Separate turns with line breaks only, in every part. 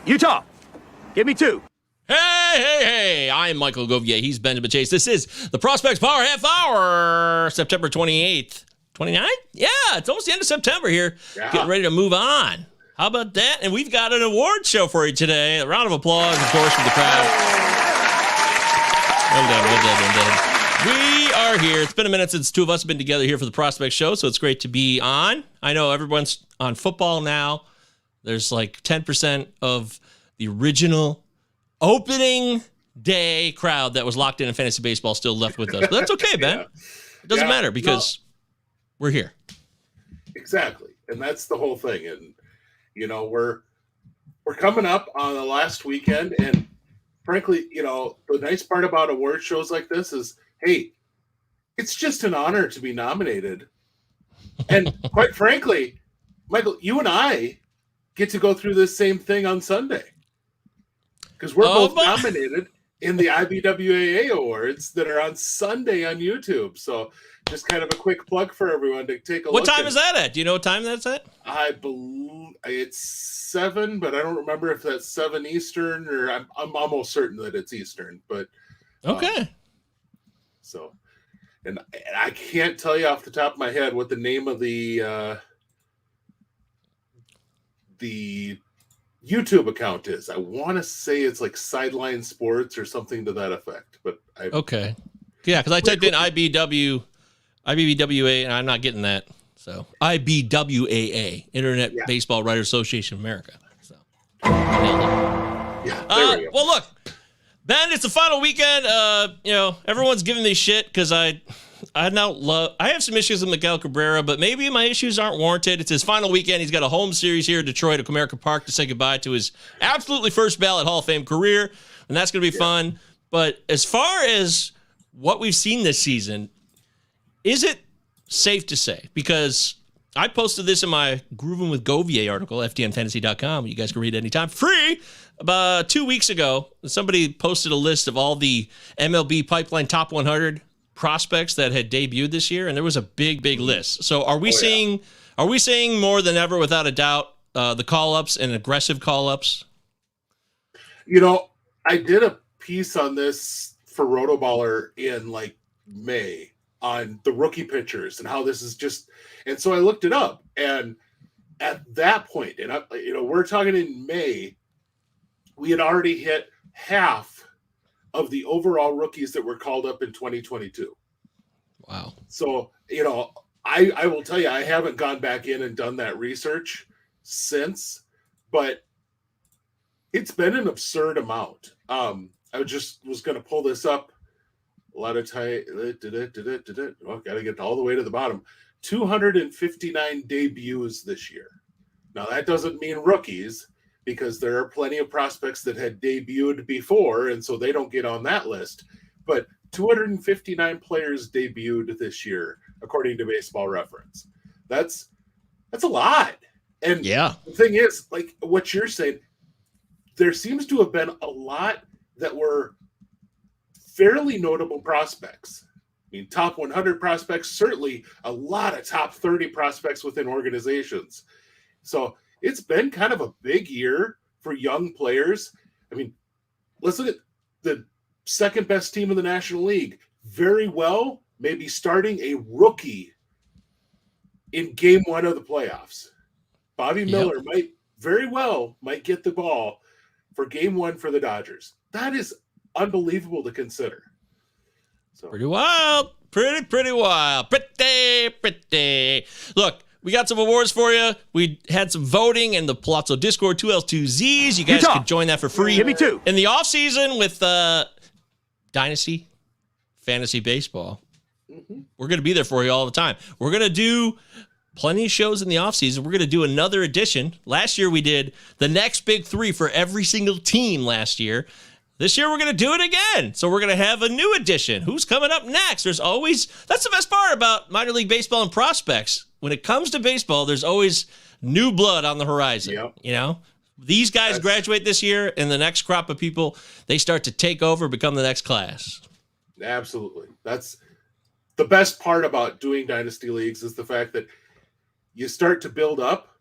Utah, give me 2.
Hey, I'm Michael Govier. He's Benjamin Chase. This is the Prospects Power Half Hour, September 28th. 29th? Yeah, it's almost the end of September here. Yeah. Getting ready to move on. How about that? And we've got an award show for you today. A round of applause, of course, from the crowd. Well done. We are here. It's been a minute since two of us have been together here for the Prospect Show, so it's great to be on. I know everyone's on football now. There's like 10% of the original opening day crowd that was locked in fantasy baseball still left with us. But that's okay, Ben. Yeah. It doesn't matter because we're here.
Exactly. And that's the whole thing. And, you know, we're coming up on the last weekend. And frankly, you know, the nice part about award shows like this is, hey, it's just an honor to be nominated. And quite frankly, Michael, you and I get to go through this same thing on Sunday. Because we're both nominated in the IBWAA awards that are on Sunday on YouTube. So just kind of a quick plug for everyone to take a look.
What time is that at? Do you know what time that's at?
I believe it's 7, but I don't remember if that's 7 Eastern or I'm almost certain that it's Eastern. But
okay.
So, and I can't tell you off the top of my head what the name of the YouTube account is. I want to say it's like Sideline Sports or something to that effect. But
okay, yeah, because I typed in IBWA and I'm not getting that. So IBWAA, Internet Baseball Writers Association of America. So
yeah, there we go.
Well, look, Ben, it's the final weekend. You know, everyone's giving me shit because I have some issues with Miguel Cabrera, but maybe my issues aren't warranted. It's his final weekend. He's got a home series here in Detroit at Comerica Park to say goodbye to his absolutely first ballot Hall of Fame career, and that's going to be fun. But as far as what we've seen this season, is it safe to say? Because I posted this in my Groovin' with Govier article, FDNFantasy.com. You guys can read it anytime. Free! About 2 weeks ago, somebody posted a list of all the MLB Pipeline Top 100 prospects that had debuted this year, and there was a big list. So are we seeing more than ever, without a doubt, the call-ups and aggressive call-ups?
You know, I did a piece on this for Rotoballer in like May on the rookie pitchers and how this is just, and so I looked it up, and at that point, and we're talking in May, we had already hit half of the overall rookies that were called up in 2022.
Wow.
So, you know, I will tell you, I haven't gone back in and done that research since, but it's been an absurd amount. I was going to pull this up. A lot of time. Oh, got to get all the way to the bottom. 259 debuts this year. Now, that doesn't mean rookies, because there are plenty of prospects that had debuted before, and so they don't get on that list. But 259 players debuted this year, according to Baseball Reference. That's a lot. And the thing is, like what you're saying, there seems to have been a lot that were fairly notable prospects. I mean, top 100 prospects, certainly a lot of top 30 prospects within organizations. So it's been kind of a big year for young players. I mean, let's look at the second best team in the National League. Very well, maybe starting a rookie in game 1 of the playoffs. Bobby Miller might get the ball for game 1 for the Dodgers. That is unbelievable to consider. So
pretty wild. Pretty wild. Pretty. Look, we got some awards for you. We had some voting in the Palazzo Discord, 2Ls2Zs. You guys could join that for free.
Give me 2.
In the offseason with Dynasty Fantasy Baseball, we're going to be there for you all the time. We're going to do plenty of shows in the offseason. We're going to do another edition. Last year we did the next big 3 for every single team last year. This year we're going to do it again. So we're going to have a new edition. Who's coming up next? That's the best part about minor league baseball and prospects. When it comes to baseball, there's always new blood on the horizon. You know, these guys graduate this year, and the next crop of people, they start to take over, become the next class.
Absolutely. That's the best part about doing dynasty leagues, is the fact that you start to build up,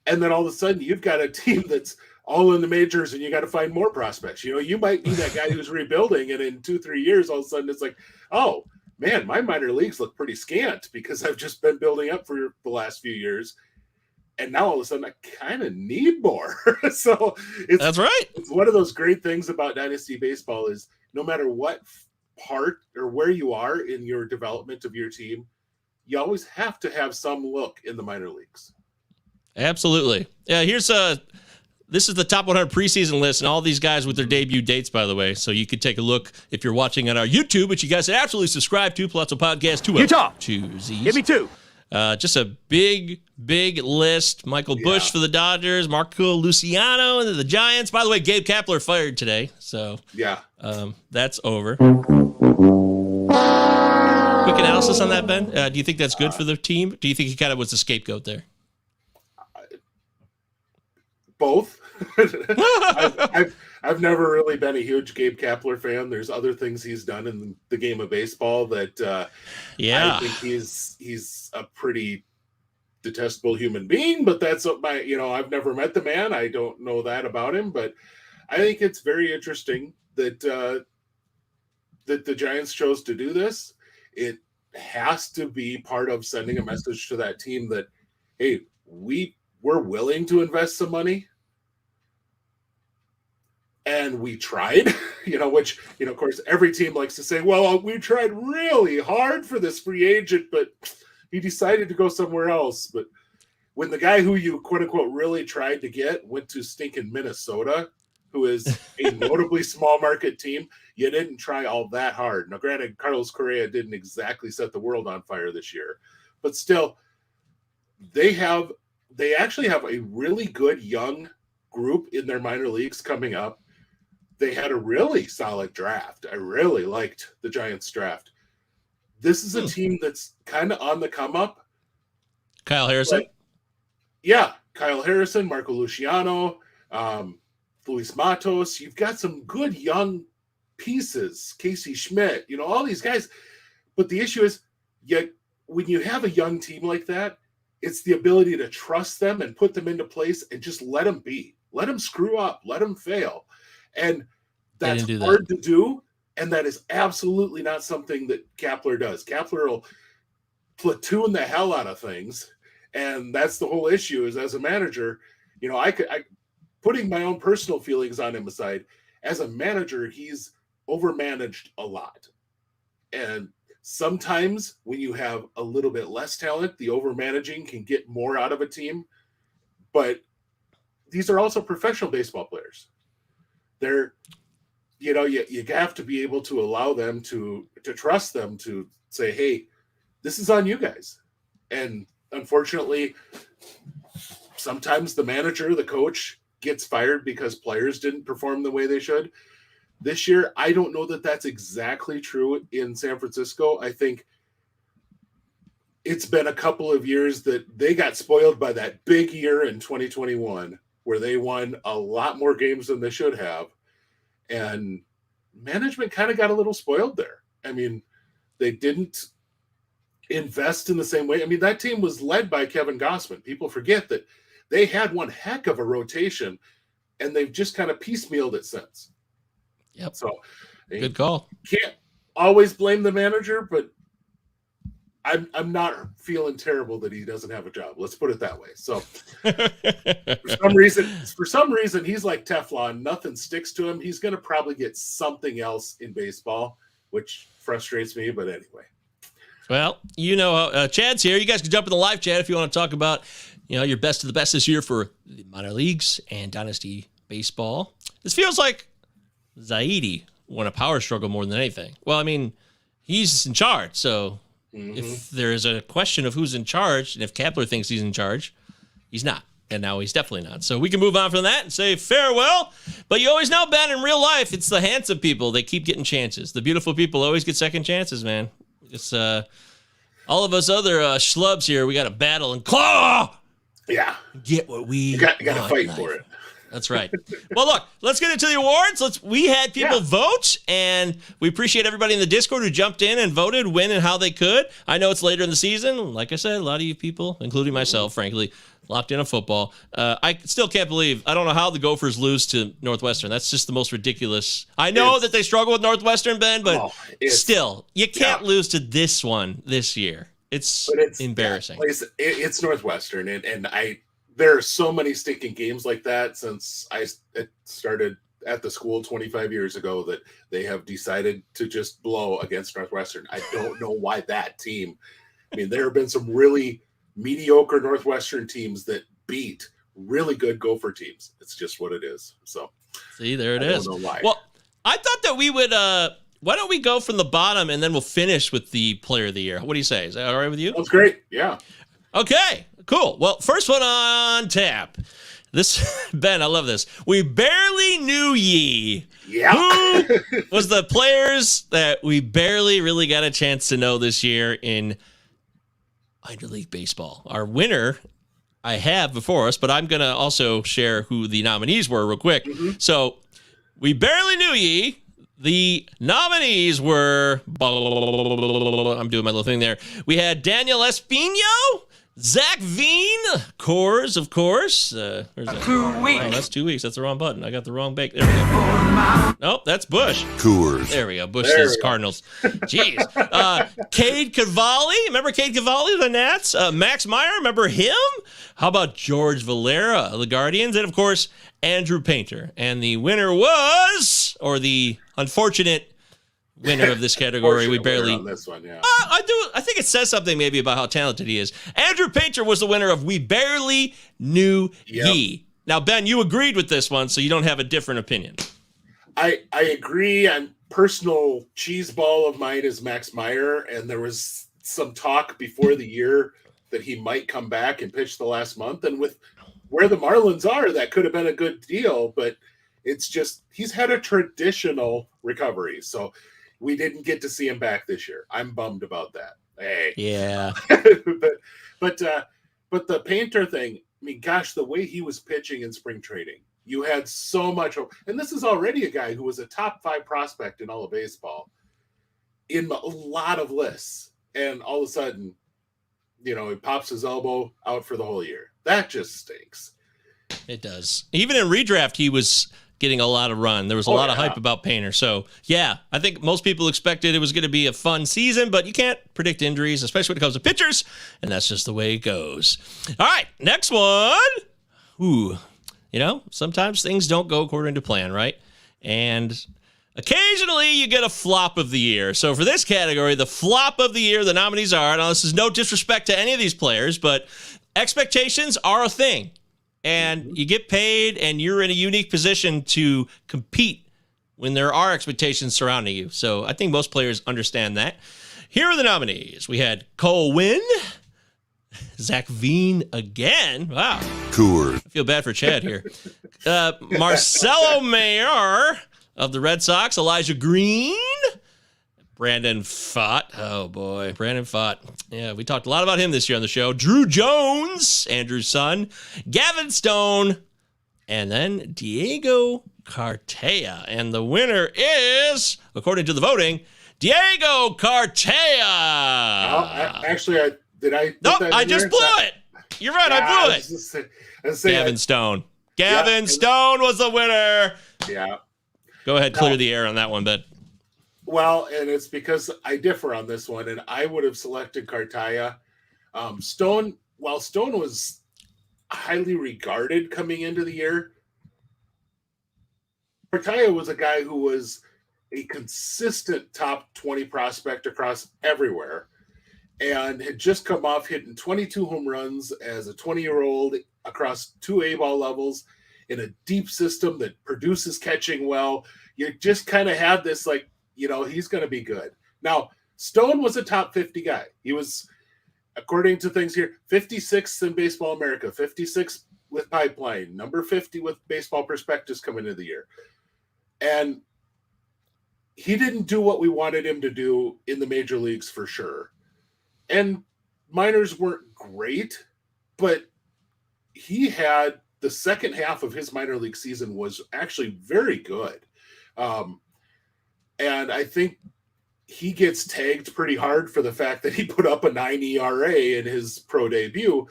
and then all of a sudden you've got a team that's all in the majors and you got to find more prospects. You might be that guy who's rebuilding, and in 2-3 years, all of a sudden it's like, oh man, my minor leagues look pretty scant because I've just been building up for the last few years. And now all of a sudden I kind of need more. So
that's right.
It's one of those great things about Dynasty Baseball is no matter what part or where you are in your development of your team, you always have to have some look in the minor leagues.
Absolutely. Yeah, this is the top 100 preseason list, and all these guys with their debut dates, by the way. So you could take a look if you're watching on our YouTube, which you guys should absolutely subscribe to. Palazzo Podcast 2
Utah.
2 Z's.
Give me 2.
Just a big list. Michael Busch for the Dodgers, Marco Luciano and the Giants. By the way, Gabe Kapler fired today, so that's over. Quick analysis on that, Ben. Do you think that's good for the team? Do you think he kind of was the scapegoat there?
Both. I've never really been a huge Gabe Kapler fan. There's other things he's done in the game of baseball that I think he's a pretty detestable human being, but that's I've never met the man. I don't know that about him, but I think it's very interesting that that the Giants chose to do this. It has to be part of sending a message to that team that, hey, we're willing to invest some money. And we tried, which, of course, every team likes to say, well, we tried really hard for this free agent, but he decided to go somewhere else. But when the guy who you, quote unquote, really tried to get went to stinking Minnesota, who is a notably small market team, you didn't try all that hard. Now, granted, Carlos Correa didn't exactly set the world on fire this year, but still, they actually have a really good young group in their minor leagues coming up. They had a really solid draft. I really liked the Giants draft. This is a team that's kind of on the come up.
Kyle Harrison?
Kyle Harrison, Marco Luciano, Luis Matos. You've got some good young pieces. Casey Schmidt, all these guys. But the issue is, when you have a young team like that, it's the ability to trust them and put them into place and just let them be. Let them screw up. Let them fail. And that's hard to do. And that is absolutely not something that Kapler does. Kapler will platoon the hell out of things. And that's the whole issue is as a manager, putting my own personal feelings on him aside, as a manager, he's overmanaged a lot. And sometimes when you have a little bit less talent, the overmanaging can get more out of a team. But these are also professional baseball players. They're, you have to be able to allow them to trust them to say, hey, this is on you guys. And unfortunately, sometimes the manager, the coach gets fired because players didn't perform the way they should. This year, I don't know that that's exactly true in San Francisco. I think it's been a couple of years that they got spoiled by that big year in 2021 where they won a lot more games than they should have. And management kind of got a little spoiled there. I mean, they didn't invest in the same way. I mean, that team was led by Kevin Gossman. People forget that they had one heck of a rotation, and they've just kind of piecemealed it since.
Yep.
So,
good call.
Can't always blame the manager, but I'm not feeling terrible that he doesn't have a job. Let's put it that way. So for some reason, he's like Teflon. Nothing sticks to him. He's going to probably get something else in baseball, which frustrates me. But anyway.
Well, Chad's here. You guys can jump in the live chat if you want to talk about, your best of the best this year for the minor leagues and dynasty baseball. This feels like Zaidi won a power struggle more than anything. Well, I mean, he's in charge, so if there is a question of who's in charge, and if Kapler thinks he's in charge, he's not. And now he's definitely not. So we can move on from that and say farewell. But you always know, Ben, in real life, it's the handsome people. They keep getting chances. The beautiful people always get second chances, man. It's all of us other schlubs here, we got to battle and claw.
Yeah.
Get what we
got to fight for it.
That's right. Well, look, let's get into the awards. We had people vote, and we appreciate everybody in the Discord who jumped in and voted when and how they could. I know it's later in the season. Like I said, a lot of you people, including myself, frankly, locked in on football. I still can't believe, I don't know how the Gophers lose to Northwestern. That's just the most ridiculous. I know that they struggle with Northwestern, Ben, but still, you can't lose to this one this year. It's embarrassing.
It's Northwestern, and there are so many stinking games like that since I started at the school 25 years ago that they have decided to just blow against Northwestern. I don't know why that team. I mean, there have been some really mediocre Northwestern teams that beat really good Gopher teams. It's just what it is. So,
see, there it is.
I don't know why.
Well, I thought that we would. Why don't we go from the bottom and then we'll finish with the player of the year? What do you say? Is that all right with you?
That's great. Yeah.
Okay. Cool. Well, first one on tap. This, Ben, I love this. We barely knew ye.
Yeah.
Who was the players that we barely really got a chance to know this year in minor league baseball? Our winner I have before us, but I'm going to also share who the nominees were real quick.
Mm-hmm.
So we barely knew ye. The nominees were, I'm doing my little thing there. We had Daniel Espino, Zach Veen, Coors, of course. Where's that?
2 weeks.
Oh, that's 2 weeks. That's the wrong button. I got the wrong bake. There we go. Nope, that's Bush.
Coors.
There we go. Bush says Cardinals. Jeez. Cade Cavalli. Remember Cade Cavalli of the Nats? Max Meyer. Remember him? How about George Valera of the Guardians? And, of course, Andrew Painter. And the winner was, or the unfortunate winner of this category, we barely
on this one, yeah.
I think it says something maybe about how talented he is. Andrew Painter was the winner of We Barely Knew Ye. Now, Ben, you agreed with this one, so you don't have a different opinion.
I agree. And personal cheese ball of mine is Max Meyer, and there was some talk before the year that he might come back and pitch the last month. And with where the Marlins are, that could have been a good deal, but it's just he's had a traditional recovery. So we didn't get to see him back this year. I'm bummed about that. Hey.
Yeah.
but the Painter thing, I mean, gosh, the way he was pitching in spring training, you had so much hope. And this is already a guy who was a top 5 prospect in all of baseball in a lot of lists. And all of a sudden, he pops his elbow out for the whole year. That just stinks.
It does. Even in redraft, he was getting a lot of run. There was a lot of hype about Painter. So, yeah, I think most people expected it was going to be a fun season, but you can't predict injuries, especially when it comes to pitchers, and that's just the way it goes. All right, next one. Ooh, sometimes things don't go according to plan, right? And occasionally you get a flop of the year. So for this category, the flop of the year, the nominees are, now this is no disrespect to any of these players, but expectations are a thing. And you get paid, and you're in a unique position to compete when there are expectations surrounding you. So I think most players understand that. Here are the nominees. We had Cole Winn, Zach Veen again. Wow.
Coors.
I feel bad for Chad here. Marcelo Mayer of the Red Sox, Elijah Green, Brandon Pfaadt. Oh, boy. Brandon Pfaadt. Yeah, we talked a lot about him this year on the show. Drew Jones, Andrew's son. Gavin Stone. And then Diego Cartaya. And the winner is, according to the voting, Diego Cartaya.
Nope,
I just blew it. You're right, I blew it. Gavin Stone. Gavin Stone was the winner.
Yeah.
Go ahead, clear the air on that one, Ben.
Well, and it's because I differ on this one, and I would have selected Cartaya. Stone, while Stone was highly regarded coming into the year, Cartaya was a guy who was a consistent top 20 prospect across everywhere and had just come off hitting 22 home runs as a 20-year-old across 2 A-ball levels in a deep system that produces catching well. You just kind of had this, he's going to be good. Now, Stone was a top 50 guy. He was, according to things here, 56th in Baseball America, 56th with Pipeline, number 50 with Baseball Prospectus coming into the year. And he didn't do what we wanted him to do in the major leagues for sure. And minors weren't great, but he had the second half of his minor league season was actually very good. And I think he gets tagged pretty hard for the fact that he put up a 9 ERA in his pro debut,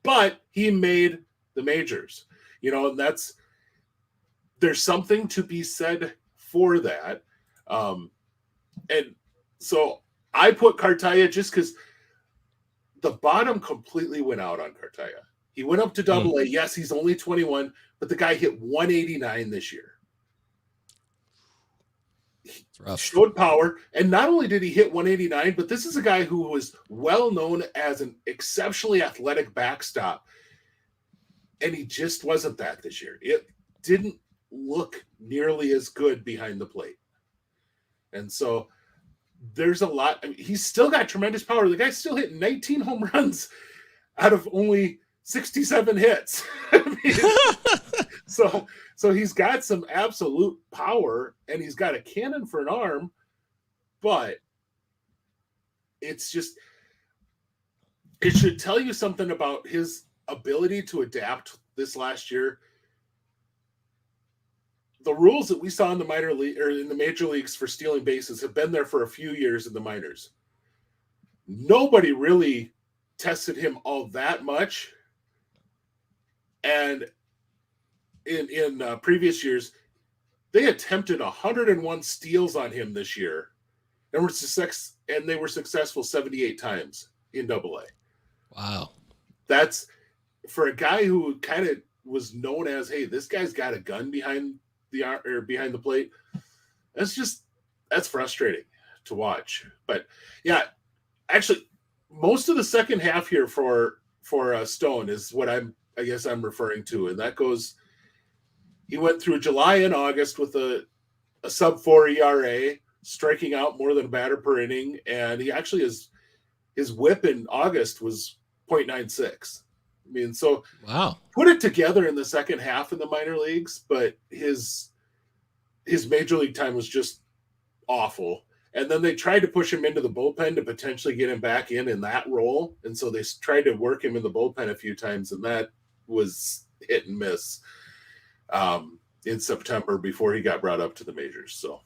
but he made the majors, and there's something to be said for that. And so I put Cartaya just because the bottom completely went out on Cartaya. He went up to Double A. Yes, he's only 21, but the guy hit 189 this year. He showed power, and not only did he hit 189, but this is a guy who was well known as an exceptionally athletic backstop, and he just wasn't that this year. It didn't look nearly as good behind the plate. And so there's a lot. I mean, he's still got tremendous power. The guy's still hitting 19 home runs out of only 67 hits. I mean, so he's got some absolute power, and he's got a cannon for an arm, but it's just, it should tell you something about his ability to adapt this last year. The rules that we saw in the minor league or in the major leagues for stealing bases have been there for a few years in the minors. Nobody really tested him all that much. And in previous years, they attempted 101 steals on him this year, and they were successful 78 times in Double A.
Wow,
that's for a guy who kind of was known as, hey, this guy's got a gun behind the plate. That's frustrating to watch. But yeah, actually, most of the second half here for Stone is what I'm referring to, and that goes. He went through July and August with a sub-4 ERA, striking out more than a batter per inning, and he actually his WHIP in August was .96. I mean, so
wow,
put it together in the second half in the minor leagues, but his major league time was just awful. And then they tried to push him into the bullpen to potentially get him back in that role, and so they tried to work him in the bullpen a few times, and that was hit and miss. In September before he got brought up to the majors. So,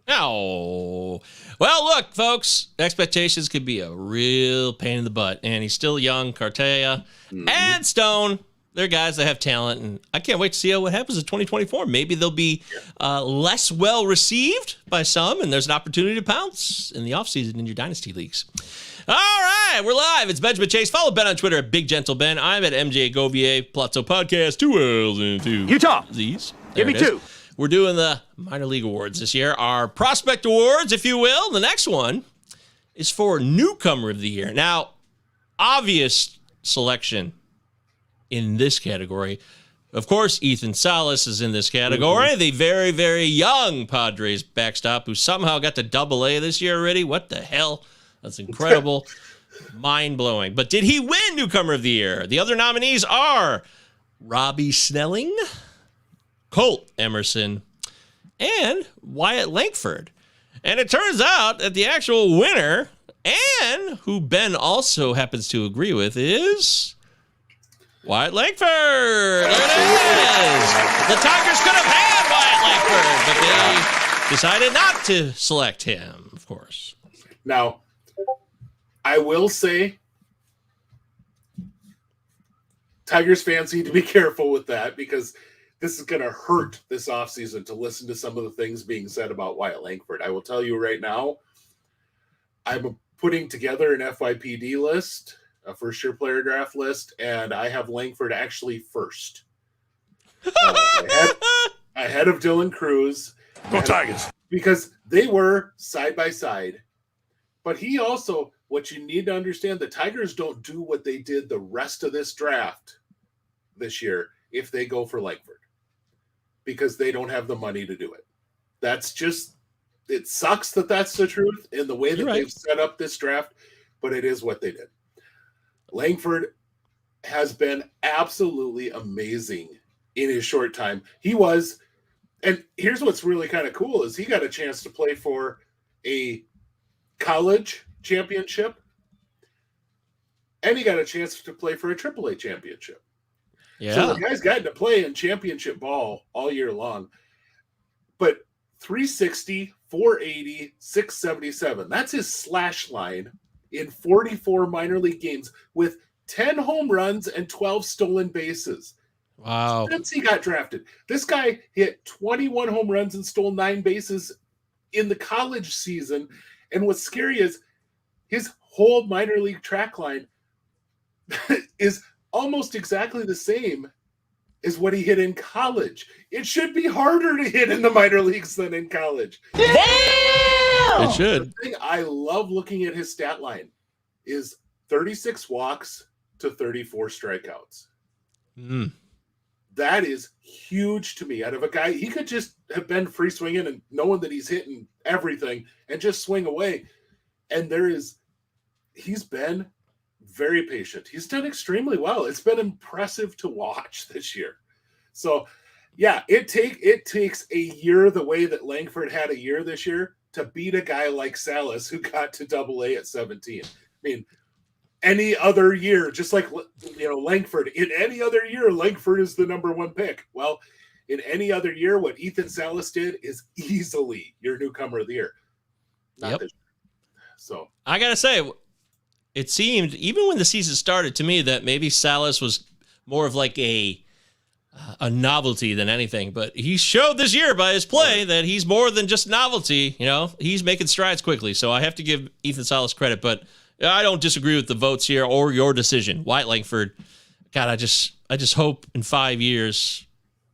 well, look, folks, expectations could be a real pain in the butt, and he's still young. Cartaya and Stone, they're guys that have talent, and I can't wait to see what happens in 2024. Maybe they'll be less well received by some, and there's an opportunity to pounce in the offseason in your dynasty leagues. All right, we're live. It's Benjamin Chase. Follow Ben on Twitter at Big Gentle Ben. I'm at MJ Govier. Plotso Podcast, 2 L's and 2
Utah.
Z's.
Give me 2.
We're doing the minor league awards this year. Our prospect awards, if you will. The next one is for newcomer of the year. Now, obvious selection in this category. Of course, Ethan Salas is in this category. The very, very young Padres backstop who somehow got to Double A this year already. What the hell? That's incredible. Mind-blowing. But did he win Newcomer of the Year? The other nominees are Robbie Snelling, Colt Emerson, and Wyatt Langford. And it turns out that the actual winner, and who Ben also happens to agree with, is Wyatt Langford. There it is. The Tigers could have had Wyatt Langford, but they decided not to select him, of course.
Now, I will say Tigers fans need to be careful with that, because this is going to hurt this offseason to listen to some of the things being said about Wyatt Langford. I will tell you right now, I'm putting together an FYPD list, a first-year player draft list, and I have Langford actually first. Ahead of Dylan Cruz.
Go Tigers.
Because they were side by side. But he also, what you need to understand, the Tigers don't do what they did the rest of this draft this year if they go for Langford, because they don't have the money to do it. That's just, it sucks that that's the truth in the way that they've set up this draft, but it is what they did. Langford has been absolutely amazing in his short time. He was, and here's what's really kind of cool, is he got a chance to play for a college championship, and he got a chance to play for a AAA championship.
Yeah.
So the guy's gotten to play in championship ball all year long. But 360, 480, 677, that's his slash line in 44 minor league games with 10 home runs and 12 stolen bases.
Wow.
Since he got drafted. This guy hit 21 home runs and stole 9 bases in the college season. And what's scary is his whole minor league track line is almost exactly the same as what he hit in college. It should be harder to hit in the minor leagues than in college.
Damn! It should.
The thing I love looking at his stat line is 36 walks to 34 strikeouts. That is huge to me. Out of a guy, he could just have been free swinging and knowing that he's hitting everything and just swing away. And he's been very patient. He's done extremely well. It's been impressive to watch this year. So, yeah, it takes a year the way that Langford had a year this year to beat a guy like Salas who got to Double-A at 17. I mean, any other year, just like Langford, in any other year, Langford is the number 1 pick. Well, in any other year, what Ethan Salas did is easily your newcomer of the year. Not this year. So
I gotta say, it seemed, even when the season started, to me that maybe Salas was more of like a novelty than anything. But he showed this year by his play that he's more than just novelty. He's making strides quickly. So I have to give Ethan Salas credit. But I don't disagree with the votes here or your decision. Wyatt Langford, God, I just hope in 5 years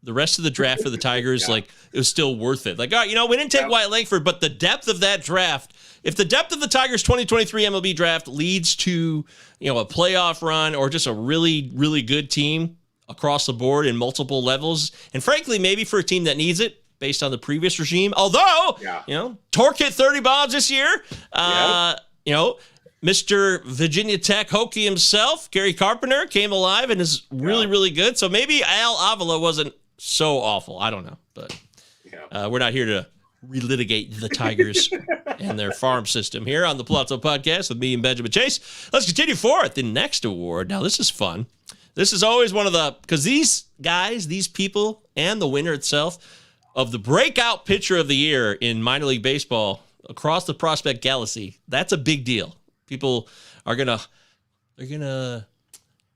the rest of the draft for the Tigers, it was still worth it. Like, we didn't take Wyatt Langford, but the depth of that draft, if the depth of the Tigers 2023 MLB draft leads to, a playoff run or just a really, really good team across the board in multiple levels, and frankly, maybe for a team that needs it based on the previous regime, although, Torque hit 30 bombs this year, Mr. Virginia Tech Hokie himself, Gary Carpenter, came alive and is really, really good. So maybe Al Avila wasn't so awful. I don't know, but we're not here to relitigate the Tigers and their farm system here on the Palazzo Podcast with me and Benjamin Chase. Let's continue forward. The next award. Now, this is fun. This is always one of because these guys, these people, and the winner itself of the breakout pitcher of the year in minor league baseball across the prospect galaxy, that's a big deal. People are gonna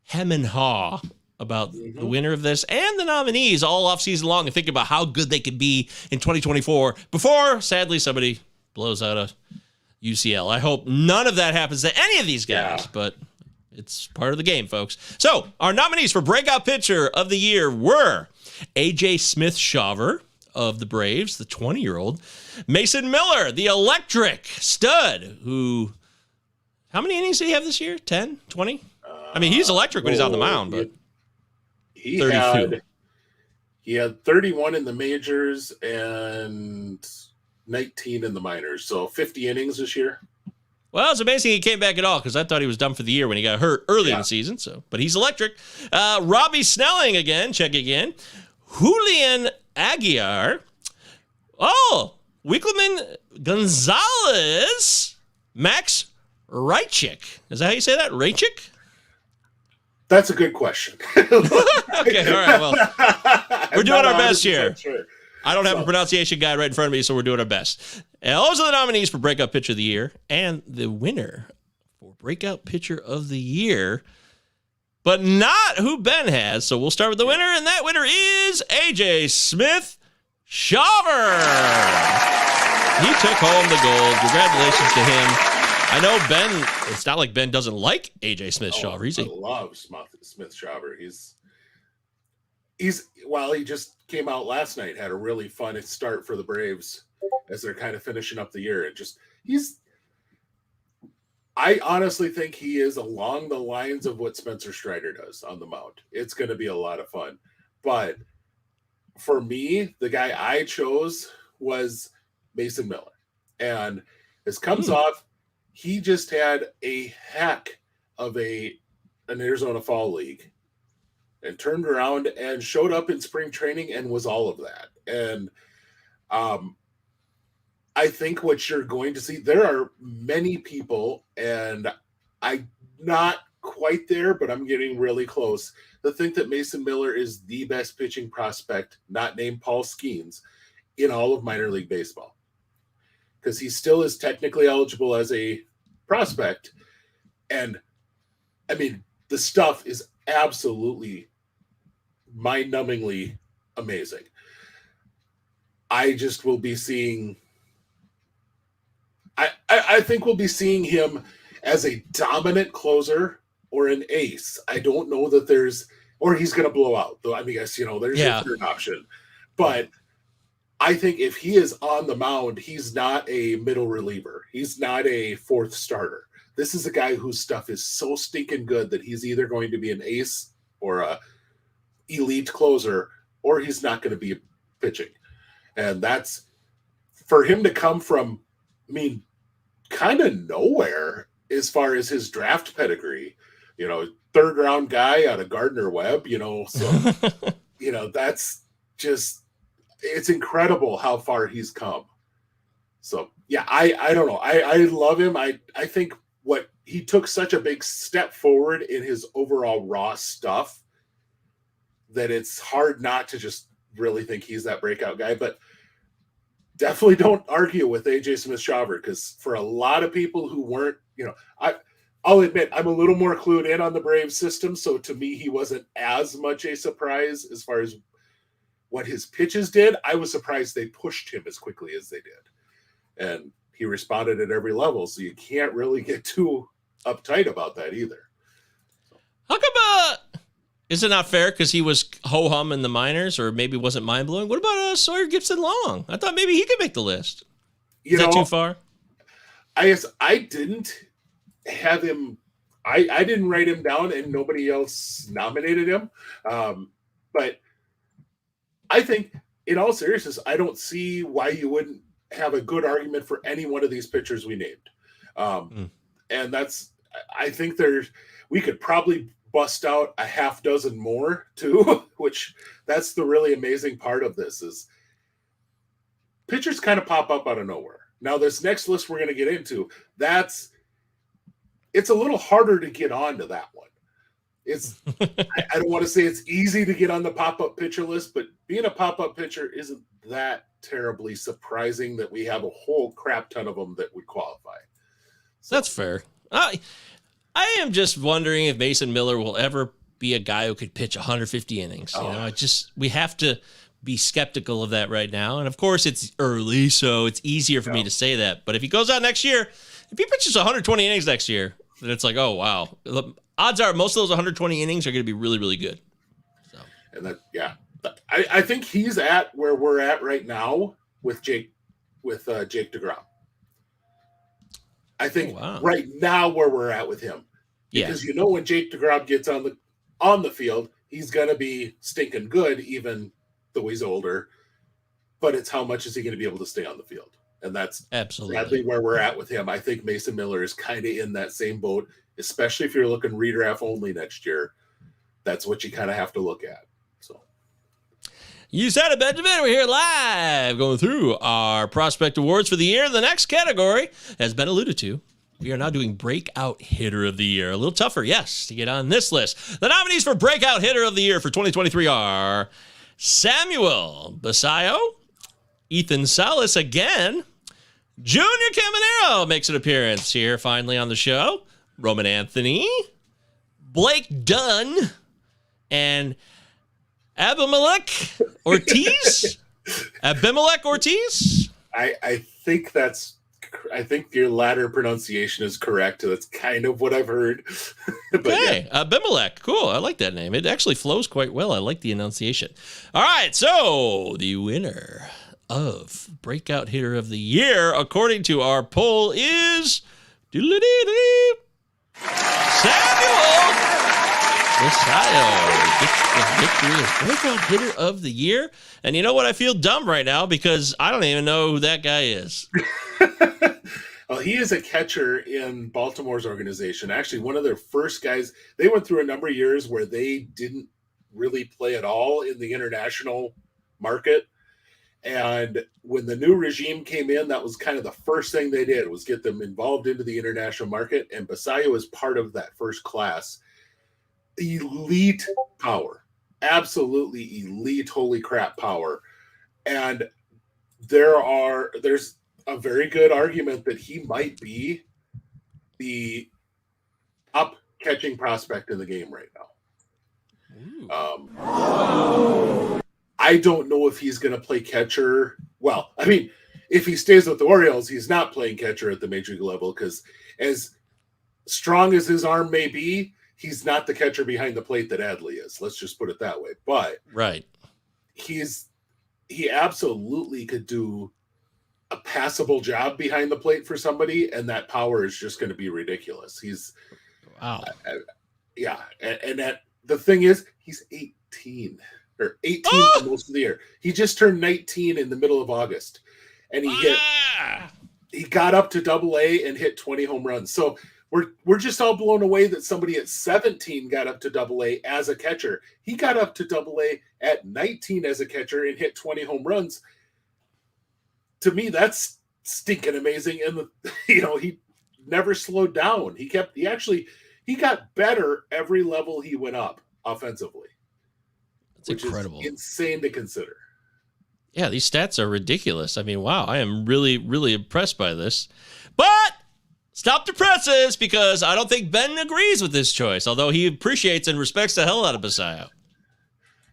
hem and haw about the winner of this and the nominees all off season long and think about how good they could be in 2024 before, sadly, somebody blows out a UCL. I hope none of that happens to any of these guys, but it's part of the game, folks. So our nominees for breakout pitcher of the year were A.J. Smith-Shawver of the Braves, the 20-year-old, Mason Miller, the electric stud, who... How many innings did he have this year? 10? 20? I mean, he's electric when he's on the mound, but
he had 31 in the majors and 19 in the minors, so 50 innings this year.
Well, it's amazing he came back at all because I thought he was done for the year when he got hurt early in the season. So, but he's electric. Robbie Snelling again, check again. Julian Aguiar. Oh, Wickleman Gonzalez. Max Reichik. Is that how you say that? Reichik?
That's a good question.
Okay, all right. Well, we're doing our best here.
Sure.
I don't have a pronunciation guide right in front of me, so we're doing our best. And those are the nominees for Breakout Pitcher of the Year and the winner for Breakout Pitcher of the Year, but not who Ben has. So we'll start with the winner, and that winner is A.J. Smith-Shawver. He took home the gold. Congratulations to him. I know Ben, it's not like Ben doesn't like A.J. Smith-Shawver.
I love Smith-Shawver. He just came out last night, had a really fun start for the Braves as they're kind of finishing up the year. I honestly think he is along the lines of what Spencer Strider does on the mound. It's going to be a lot of fun. But for me, the guy I chose was Mason Miller. And this comes off, he just had a heck of an Arizona Fall League and turned around and showed up in spring training and was all of that. And I think what you're going to see, there are many people, and I'm not quite there, but I'm getting really close, that think that Mason Miller is the best pitching prospect, not named Paul Skeens, in all of minor league baseball. Because he still is technically eligible as a prospect. And, I mean, the stuff is absolutely mind-numbingly amazing. I just will be seeing. I think we'll be seeing him as a dominant closer or an ace. I don't know that there's, or he's going to blow out. Though I mean, guess there's a third option, but I think if he is on the mound, he's not a middle reliever. He's not a fourth starter. This is a guy whose stuff is so stinking good that he's either going to be an ace or a elite closer, or he's not going to be pitching. And that's for him to come from, I mean, kind of nowhere as far as his draft pedigree, third round guy out of Gardner Webb, so, that's just, it's incredible how far he's come. So, yeah, I don't know. I love him. I think what he took such a big step forward in his overall raw stuff that it's hard not to just really think he's that breakout guy, but definitely don't argue with AJ Smith-Shawver, because for a lot of people who weren't, I'll admit I'm a little more clued in on the Braves system, so to me he wasn't as much a surprise as far as what his pitches did. I was surprised they pushed him as quickly as they did, and he responded at every level, so you can't really get too uptight about that either.
How come is it not fair because he was ho-hum in the minors, or maybe wasn't mind-blowing? What about Sawyer Gipson-Long? I thought maybe he could make the list. Is that too far?
I didn't have him. I didn't write him down, and nobody else nominated him. But I think, in all seriousness, I don't see why you wouldn't have a good argument for any one of these pitchers we named. And that's, I think we could probably bust out a half dozen more too, which that's the really amazing part of this is pitchers kind of pop up out of nowhere. Now this next list we're going to get into, it's a little harder to get onto that one. It's I don't want to say it's easy to get on the pop-up pitcher list, but being a pop-up pitcher isn't that terribly surprising that we have a whole crap ton of them that would qualify.
So that's fair. I am just wondering if Mason Miller will ever be a guy who could pitch 150 innings. We have to be skeptical of that right now. And of course it's early, so it's easier for me to say that. But if he goes out next year, if he pitches 120 innings next year, then it's like, oh, wow. Odds are most of those 120 innings are going to be really, really good. So,
and I think he's at where we're at right now with Jake DeGrom. I think right now where we're at with him, because when Jake DeGrom gets on the field, he's going to be stinking good, even though he's older. But it's how much is he going to be able to stay on the field, and that's exactly where we're at with him. I think Mason Miller is kind of in that same boat, especially if you're looking redraft only next year. That's what you kind of have to look at. So.
You said it, Benjamin. We're here live going through our prospect awards for the year. The next category has been alluded to. We are now doing Breakout Hitter of the Year. A little tougher, yes, to get on this list. The nominees for Breakout Hitter of the Year for 2023 are Samuel Basayo, Ethan Salas again, Junior Caminero makes an appearance here finally on the show, Roman Anthony, Blake Dunn, and Abimelech Ortiz.
I think your latter pronunciation is correct. That's kind of what I've heard.
Okay, Abimelech. Cool. I like that name. It actually flows quite well. I like the enunciation. All right, so the winner of Breakout Hitter of the Year, according to our poll, is Samuel Basayo gets the victory as Breakout Hitter of the Year. And you know what? I feel dumb right now because I don't even know who that guy is.
Well, he is a catcher in Baltimore's organization. Actually, one of their first guys. They went through a number of years where they didn't really play at all in the international market. And when the new regime came in, that was kind of the first thing they did was get them involved into the international market. And Basayo is part of that first class. Elite power, absolutely elite, holy crap power. And there's a very good argument that he might be the top catching prospect in the game right now. I don't know if he's going to play catcher. Well, I mean, if he stays with the Orioles, he's not playing catcher at the major league level because as strong as his arm may be, he's not the catcher behind the plate that Adley is. Let's just put it that way. But
right,
he absolutely could do a passable job behind the plate for somebody, and that power is just going to be ridiculous. He's
wow,
yeah, and that the thing is, he's 18 or 18 for most of the year. He just turned 19 in the middle of August, and he got up to Double-A and hit 20 home runs. So we're just all blown away that somebody at 17 got up to Double-A as a catcher. He got up to Double-A at 19 as a catcher and hit 20 home runs. To me, that's stinking amazing. And he never slowed down. He got better every level he went up offensively.
That's incredible.
Insane to consider.
Yeah, these stats are ridiculous. I mean, wow, I am really, really impressed by this. But stop the presses, because I don't think Ben agrees with this choice, although he appreciates and respects the hell out of Basayo.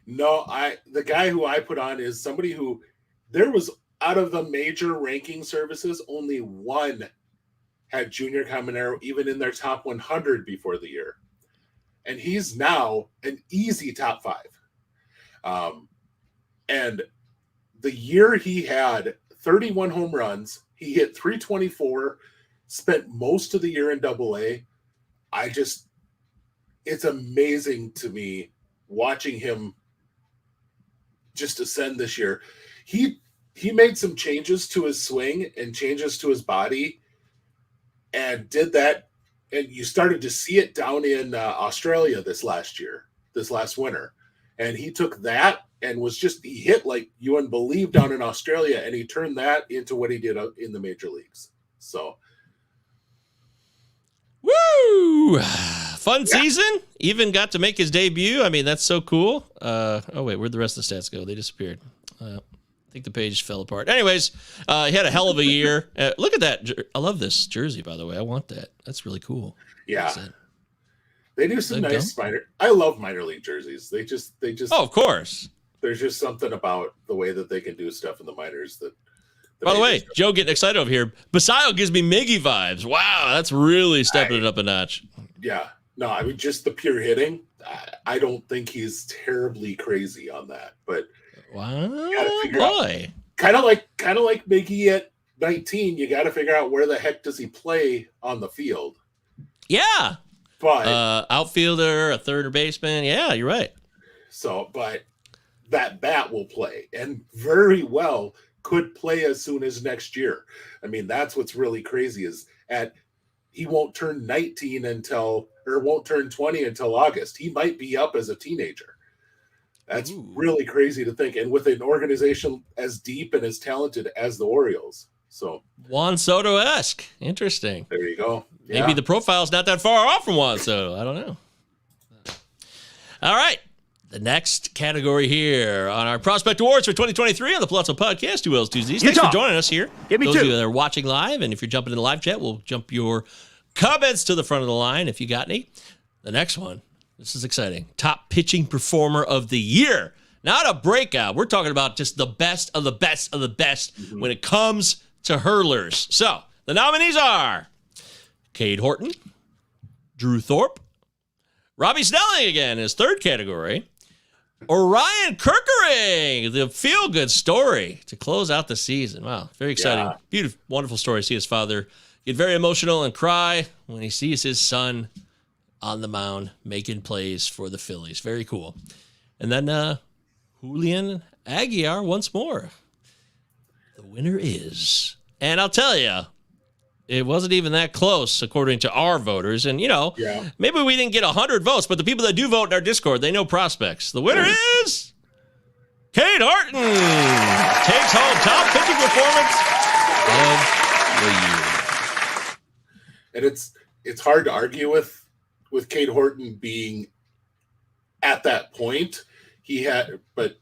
No, the guy who I put on is somebody who there was out of the major ranking services, only one had Junior Caminero even in their top 100 before the year. And he's now an easy top 5. And the year he had 31 home runs, he hit 324, spent most of the year in Double-A. It's amazing to me watching him just ascend this year. He made some changes to his swing and changes to his body and did that. And you started to see it down in Australia this last winter. And he took that and he hit like you wouldn't believe down in Australia. And he turned that into what he did in the major leagues. So.
Woo! Fun season. Even got to make his debut. I mean, that's so cool. Oh, wait, where'd the rest of the stats go? They disappeared. I think the page fell apart. Anyways, he had a hell of a year. Look at that. I love this jersey, by the way. I want that. That's really cool.
Yeah. They do some nice I love minor league jerseys. They just.
Oh, of course.
There's just something about the way that they can do stuff in the minors that.
By the way, Joe getting excited over here. Basayo gives me Miggy vibes. Wow, that's really stepping it up a notch.
Yeah. No, I mean, just the pure hitting. I don't think he's terribly crazy on that, but
wow, boy.
Kind of like Miggy at 19. You got to figure out where the heck does he play on the field.
Yeah,
but
outfielder, a third baseman. Yeah, you're right.
So, but that bat will play, and very well could play as soon as next year. I mean, that's what's really crazy is he won't turn 19 won't turn 20 until August. He might be up as a teenager. That's really crazy to think. And with an organization as deep and as talented as the Orioles. So
Juan Soto-esque. Interesting.
There you go.
Yeah. Maybe the profile's not that far off from Juan Soto. I don't know. All right. The next category here on our Prospect Awards for 2023 on the Palazzo Podcast, 2 L's Tuesdays. Thanks for joining us here.
Give me
Those
2.
of you that are watching live, and if you're jumping in the live chat, we'll jump your comments to the front of the line if you got any. The next one, this is exciting. Top pitching performer of the year. Not a breakout. We're talking about just the best of the best of the best when it comes to hurlers. So the nominees are Cade Horton, Drew Thorpe, Robbie Snelling again, his third category, Orion Kirkering, the feel-good story to close out the season. Wow, very exciting. Yeah. Beautiful, wonderful story. See his father get very emotional and cry when he sees his son on the mound making plays for the Phillies. Very cool. And then Julian Aguilar once more. The winner is, and I'll tell you, it wasn't even that close according to our voters. And, maybe we didn't get 100 votes, but the people that do vote in our Discord, they know prospects. The winner is Cade Horton. Takes home top pitching performance of the year.
And it's hard to argue with Cade Horton being at that point. But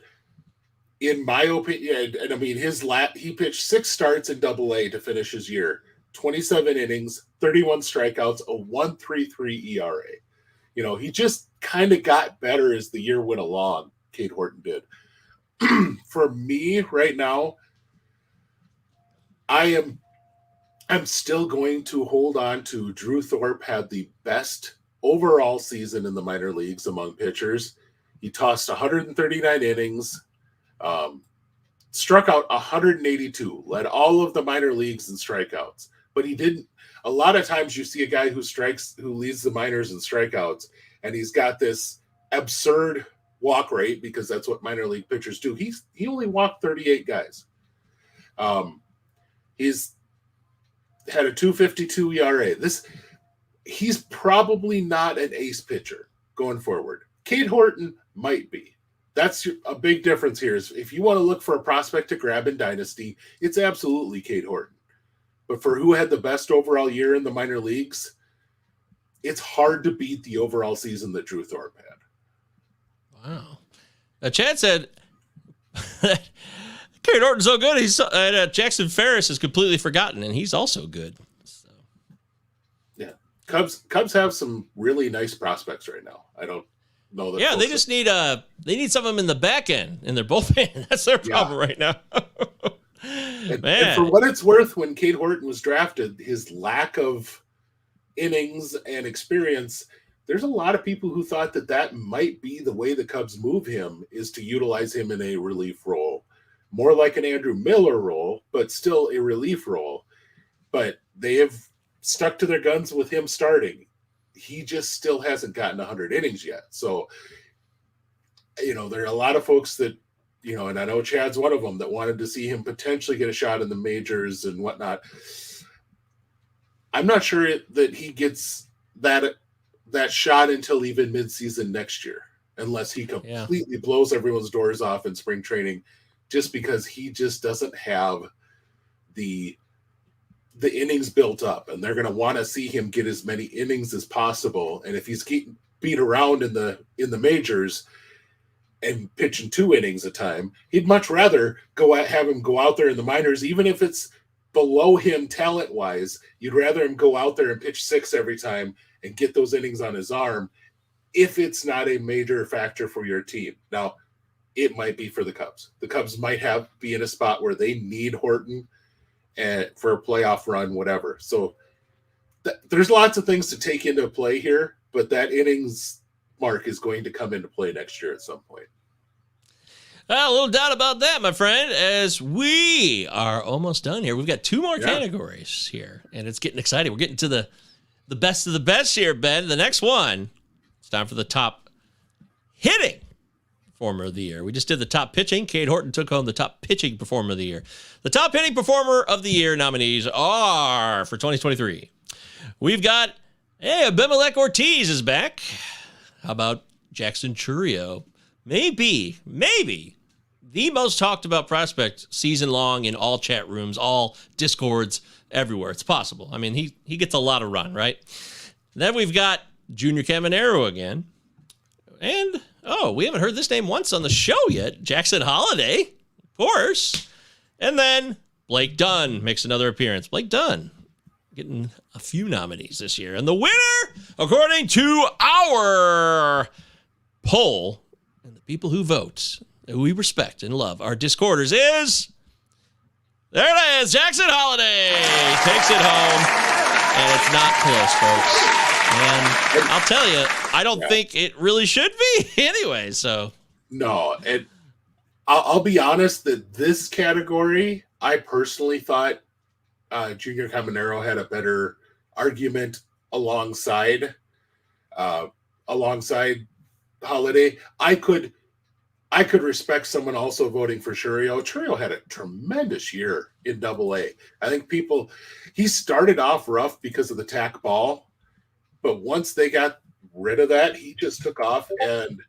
in my opinion, and I mean, he pitched 6 starts in Double-A to finish his year. 27 innings, 31 strikeouts, a 1.33 ERA. He just kind of got better as the year went along. Cade Horton did. For me right now, I'm still going to hold on to Drew Thorpe had the best overall season in the minor leagues among pitchers. He tossed 139 innings, struck out 182, led all of the minor leagues in strikeouts. But he didn't. A lot of times you see a guy who leads the minors in strikeouts, and he's got this absurd walk rate because that's what minor league pitchers do. He only walked 38 guys. He's had a 2.52 ERA. He's probably not an ace pitcher going forward. Cade Horton might be. That's a big difference here. Is if you want to look for a prospect to grab in Dynasty, it's absolutely Cade Horton. But for who had the best overall year in the minor leagues, it's hard to beat the overall season that Drew Thorpe had.
Wow. Chad said Cade Horton's so good. Jackson Ferris is completely forgotten, and he's also good. So.
Yeah. Cubs have some really nice prospects right now. I don't know that.
Yeah, they just need some of them in the back end, in their bullpen. That's their problem right now.
And for what it's worth, when Cade Horton was drafted, his lack of innings and experience, there's a lot of people who thought that might be the way the Cubs move him, is to utilize him in a relief role. More like an Andrew Miller role, but still a relief role. But they have stuck to their guns with him starting. He just still hasn't gotten 100 innings yet. So, there are a lot of folks that, and I know Chad's one of them, that wanted to see him potentially get a shot in the majors and whatnot. I'm not sure that he gets that shot until even midseason next year, unless he completely blows everyone's doors off in spring training, just because he just doesn't have the innings built up, and they're going to want to see him get as many innings as possible. And if he's getting beat around in the majors and pitching 2 innings a time, he'd much rather have him go out there in the minors, even if it's below him talent wise. You'd rather him go out there and pitch 6 every time and get those innings on his arm, if it's not a major factor for your team. Now, it might be for the Cubs. The Cubs might be in a spot where they need Horton for a playoff run, whatever. So there's lots of things to take into play here, but that innings mark is going to come into play next year at some point.
A little doubt about that, my friend, as we are almost done here. We've got 2 more categories here, and it's getting exciting. We're getting to the best of the best here, Ben. The next one, it's time for the top hitting performer of the year. We just did the top pitching. Cade Horton took home the top pitching performer of the year. The top hitting performer of the year nominees are, for 2023, we've got, Abimelec Ortiz is back. How about Jackson Chourio? Maybe the most talked about prospect season long in all chat rooms, all discords, everywhere. It's possible. I mean, he gets a lot of run, right? Then we've got Junior Caminero again. And, we haven't heard this name once on the show yet. Jackson Holiday, of course. And then Blake Dunn makes another appearance. Blake Dunn getting a few nominees this year. And the winner, according to our poll, and the people who vote, who we respect and love, our Discorders, is, there it is, Jackson Holiday takes it home. And it's not close, folks. And I'll tell you, I don't think it really should be anyway, so.
No, and I'll be honest that this category, I personally thought Junior Caminero had a better argument alongside Holiday. I could respect someone also voting for Chourio. Chourio had a tremendous year in Double-A. I think he started off rough because of the tack ball, but once they got rid of that, he just took off, and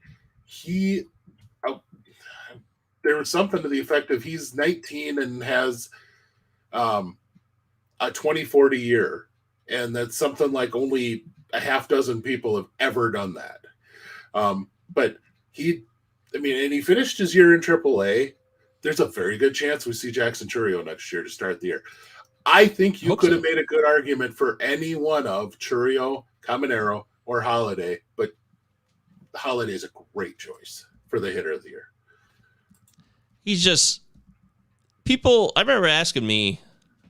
there was something to the effect of he's 19 and has a 20-40 year, and that's something like only a half dozen people have ever done that. But he finished his year in AAA. There's a very good chance we see Jackson Chourio next year to start the year. I think you could have made a good argument for any one of Chourio, Caminero, or Holiday, but Holiday is a great choice for the hitter of the year.
He's just people. I remember asking me,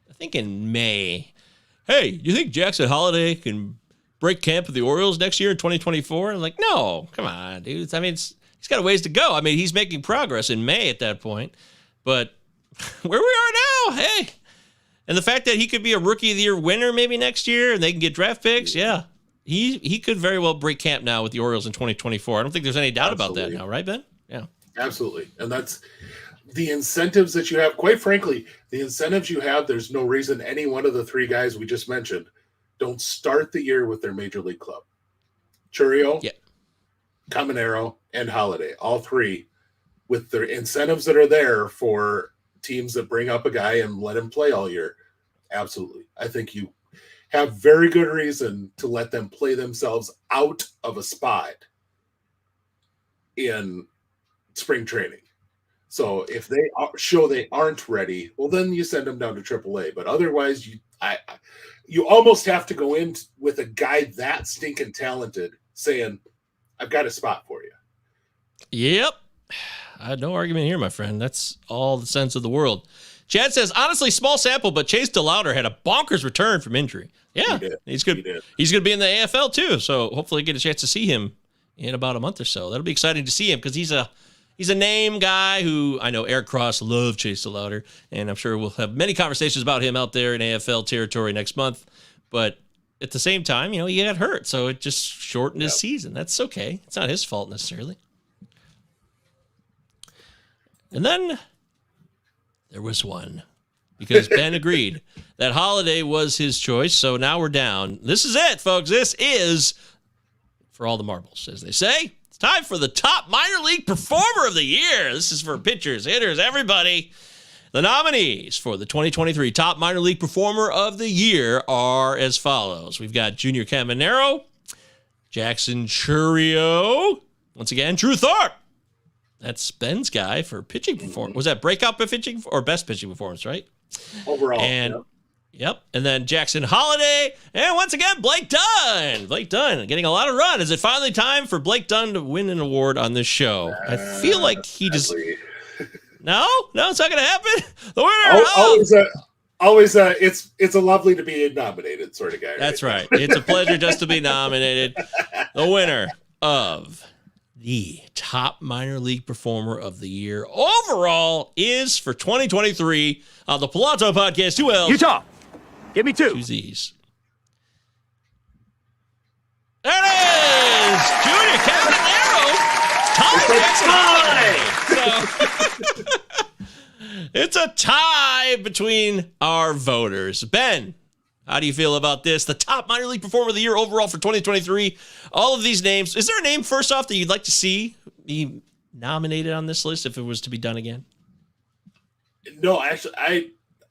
I think in May, hey, you think Jackson Holiday can break camp with the Orioles next year in 2024? I'm like, no, come on, dude. I mean, he's got a ways to go. I mean, he's making progress in May at that point, but where we are now, hey. And the fact that he could be a Rookie of the Year winner maybe next year and they can get draft picks, yeah. He could very well break camp now with the Orioles in 2024. I don't think there's any doubt about that now, right, Ben? Yeah.
Absolutely. And that's the incentives that you have. Quite frankly, the incentives you have, there's no reason any one of the three guys we just mentioned don't start the year with their major league club. Churio, Caminero, and Holiday, all three with their incentives that are there for teams that bring up a guy and let him play all year. Absolutely. I think you have very good reason to let them play themselves out of a spot in spring training. So if they show they aren't ready, well, then you send them down to AAA. But otherwise, you almost have to go in with a guy that stinking talented saying, I've got a spot for you.
Yep. I had no argument here, my friend. That's all the sense of the world. Chad says, honestly, small sample, but Chase DeLauder had a bonkers return from injury. Yeah, he's good. He's going to be in the AFL too, so hopefully get a chance to see him in about a month or so. That'll be exciting to see him because he's a name guy who I know Eric Cross loved Chase DeLauder, and I'm sure we'll have many conversations about him out there in AFL territory next month. But at the same time, he got hurt, so it just shortened his season. That's okay. It's not his fault necessarily. And then there was one because Ben agreed that Holiday was his choice. So now we're down. This is it, folks. This is for all the marbles, as they say. It's time for the top minor league performer of the year. This is for pitchers, hitters, everybody. The nominees for the 2023 top minor league performer of the year are as follows. We've got Junior Caminero, Jackson Churio, once again, Drew Thorpe. That's Ben's guy for pitching performance. Was that breakout pitching or best pitching performance, right?
Overall.
And yep. And then Jackson Holiday. And once again, Blake Dunn. Blake Dunn getting a lot of run. Is it finally time for Blake Dunn to win an award on this show? I feel like he just... No, it's not going to happen. The winner.
Always, it's a lovely to be nominated sort of guy.
That's right. It's a pleasure just to be nominated. The winner of the top minor league performer of the year overall is for 2023 on the Palazzo Podcast. 2 L's.
Utah. Give me 2.
2 Z's. There it is. Junior Caminero. It's a tie between our voters. Ben, how do you feel about this? The top minor league performer of the year overall for 2023. All of these names. Is there a name, first off, that you'd like to see be nominated on this list if it was to be done again?
No, actually,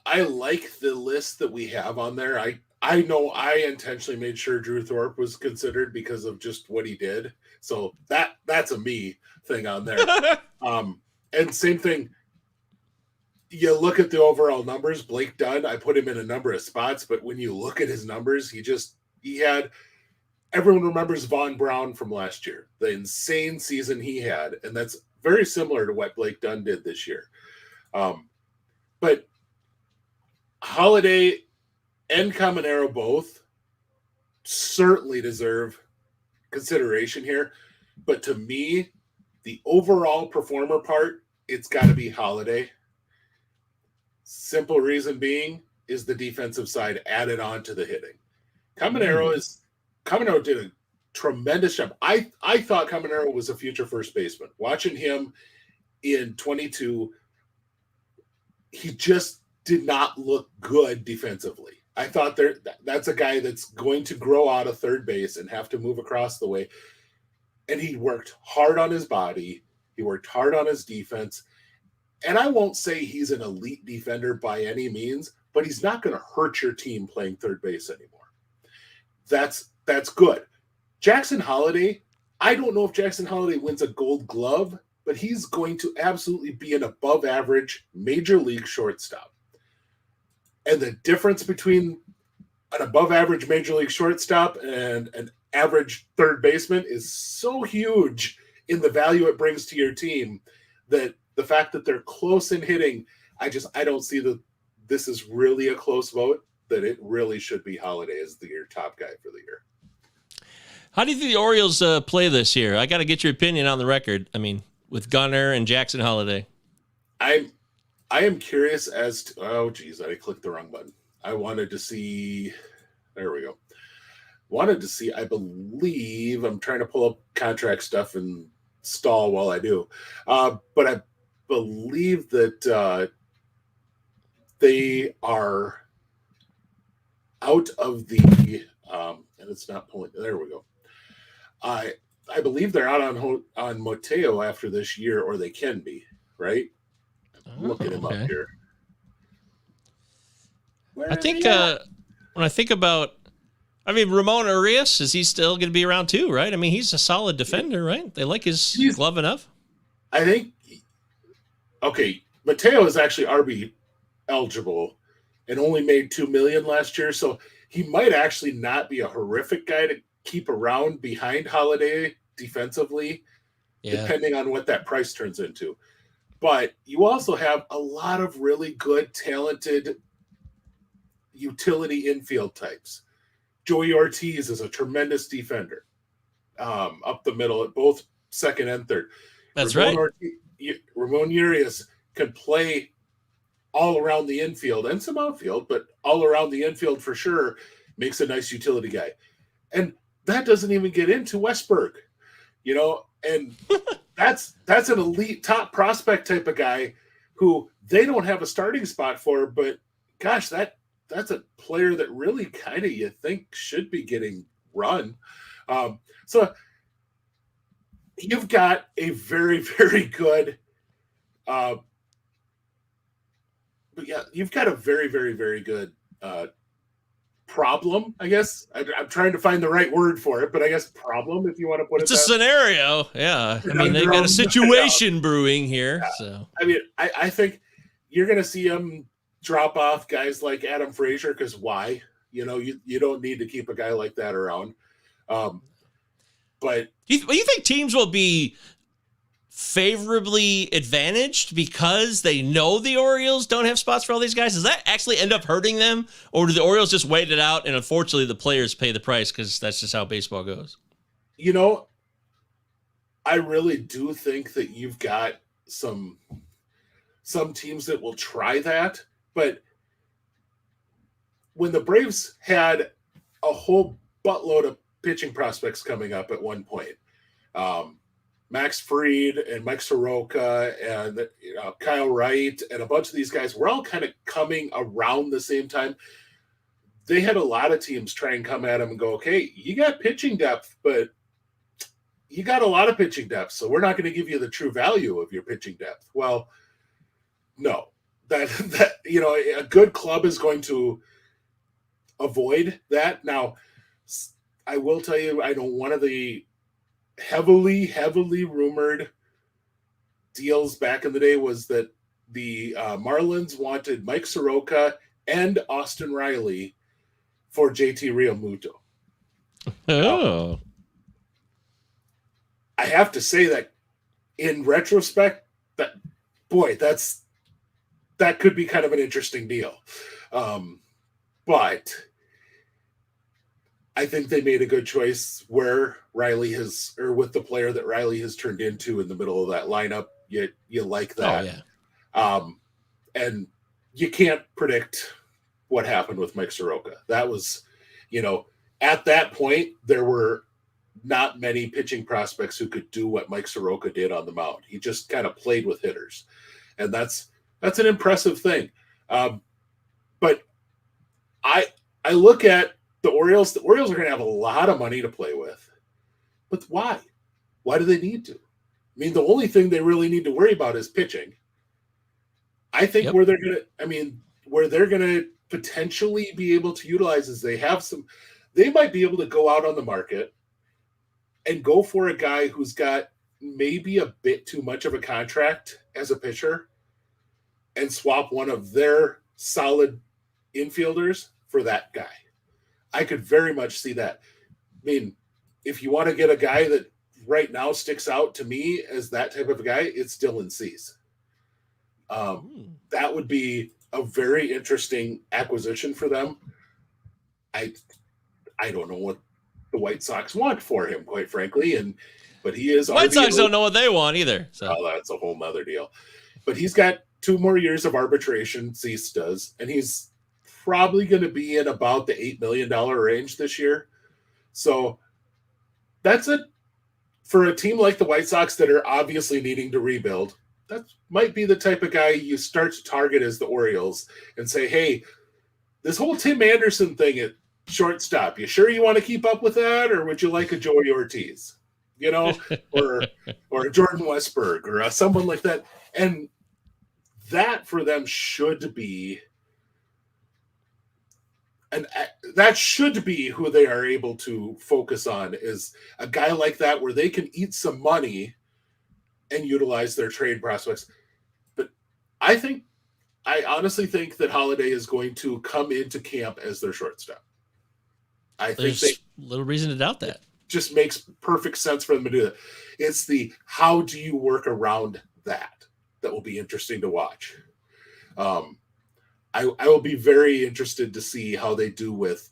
I like the list that we have on there. I know I intentionally made sure Drew Thorpe was considered because of just what he did. So that's a me thing on there. And same thing. You look at the overall numbers, Blake Dunn, I put him in a number of spots, but when you look at his numbers, he had, everyone remembers Von Braun from last year, the insane season he had. And that's very similar to what Blake Dunn did this year. But Holiday and Caminero both certainly deserve consideration here. But to me, the overall performer part, it's got to be Holiday. Simple reason being is the defensive side added on to the hitting. Caminero did a tremendous job. I thought Caminero was a future first baseman. Watching him in 22, he just did not look good defensively. I thought that's a guy that's going to grow out of third base and have to move across the way. And he worked hard on his body. He worked hard on his defense. And I won't say he's an elite defender by any means, but he's not going to hurt your team playing third base anymore. That's good. Jackson Holiday, I don't know if Jackson Holiday wins a Gold Glove, but he's going to absolutely be an above average major league shortstop. And the difference between an above average major league shortstop and an average third baseman is so huge in the value it brings to your team that the fact that they're close in hitting, I don't see that this is really a close vote, that it really should be Holiday as your top guy for the year.
How do you think the Orioles play this year? I got to get your opinion on the record. I mean, with Gunnar and Jackson Holiday.
I am curious as to, oh geez, I clicked the wrong button. I wanted to see, there we go. I believe, I'm trying to pull up contract stuff and stall while I do. But I believe that they are out of the, and it's not pulling, there we go. I believe they're out on Mateo after this year, or they can be, right? I'm looking him up here.
When I think about, I mean, Ramon Urias, is he still going to be around too, right? I mean, he's a solid defender, right? They like his glove enough.
I think, okay, Mateo is actually RB eligible and only made $2 million last year, so he might actually not be a horrific guy to keep around behind Holiday defensively, depending on what that price turns into. But you also have a lot of really good, talented utility infield types. Joey Ortiz is a tremendous defender up the middle at both second and third.
That's
Ramon
right.
Ramon Urias can play all around the infield and some outfield, but all around the infield for sure. Makes a nice utility guy. And that doesn't even get into Westberg, and that's an elite top prospect type of guy who they don't have a starting spot for, but gosh, that's a player that really kind of you think should be getting run. So you've got a very, very good, you've got a very, very, very good problem, I guess. I'm trying to find the right word for it, but I guess problem, if you want to put
it's
it.
It's a scenario, yeah. I mean, they got a situation brewing here. Yeah. So
I mean, I think you're going to see them drop off guys like Adam Frazier because why? You don't need to keep a guy like that around. But
do you think teams will be favorably advantaged because they know the Orioles don't have spots for all these guys? Does that actually end up hurting them, or do the Orioles just wait it out and unfortunately the players pay the price because that's just how baseball goes?
I really do think that you've got some teams that will try that, but when the Braves had a whole buttload of pitching prospects coming up at one point, Max Fried and Mike Soroka and Kyle Wright and a bunch of these guys were all kind of coming around the same time. They had a lot of teams try and come at them and go, okay, you got pitching depth, but you got a lot of pitching depth, so we're not going to give you the true value of your pitching depth. Well, no, that a good club is going to avoid that. Now, I will tell you, I know one of the heavily rumored deals back in the day was that the Marlins wanted Mike Soroka and Austin Riley for JT Realmuto.
Oh.
I have to say that in retrospect, that could be kind of an interesting deal. But I think they made a good choice where Riley with the player that Riley has turned into in the middle of that lineup. You like that.
Oh, yeah.
And you can't predict what happened with Mike Soroka. That was, at that point, there were not many pitching prospects who could do what Mike Soroka did on the mound. He just kind of played with hitters. And that's an impressive thing. But I look at the Orioles. The Orioles are going to have a lot of money to play with. But why? Why do they need to? I mean, the only thing they really need to worry about is pitching. I think where they're going to potentially be able to utilize is they might be able to go out on the market and go for a guy who's got maybe a bit too much of a contract as a pitcher and swap one of their solid infielders for that guy. I could very much see that. I mean, if you want to get a guy that right now sticks out to me as that type of a guy, it's Dylan Cease. That would be a very interesting acquisition for them. I don't know what the White Sox want for him, quite frankly, but he is.
White Sox don't know what they want either. So
that's a whole nother deal. But he's got 2 more years of arbitration. Cease does, and he's probably going to be in about the $8 million range this year. So that's it for a team like the White Sox that are obviously needing to rebuild. That might be the type of guy you start to target as the Orioles and say, hey, this whole Tim Anderson thing at shortstop, you sure you want to keep up with that, or would you like a Joey Ortiz, or a Jordan Westberg or someone like that? And that for them should be, and that should be who they are able to focus on, is a guy like that where they can eat some money and utilize their trade prospects. But I honestly think that Holiday is going to come into camp as their shortstop.
There's little reason to doubt that.
Just makes perfect sense for them to do that. It's the how do you work around that will be interesting to watch. I will be very interested to see how they do with,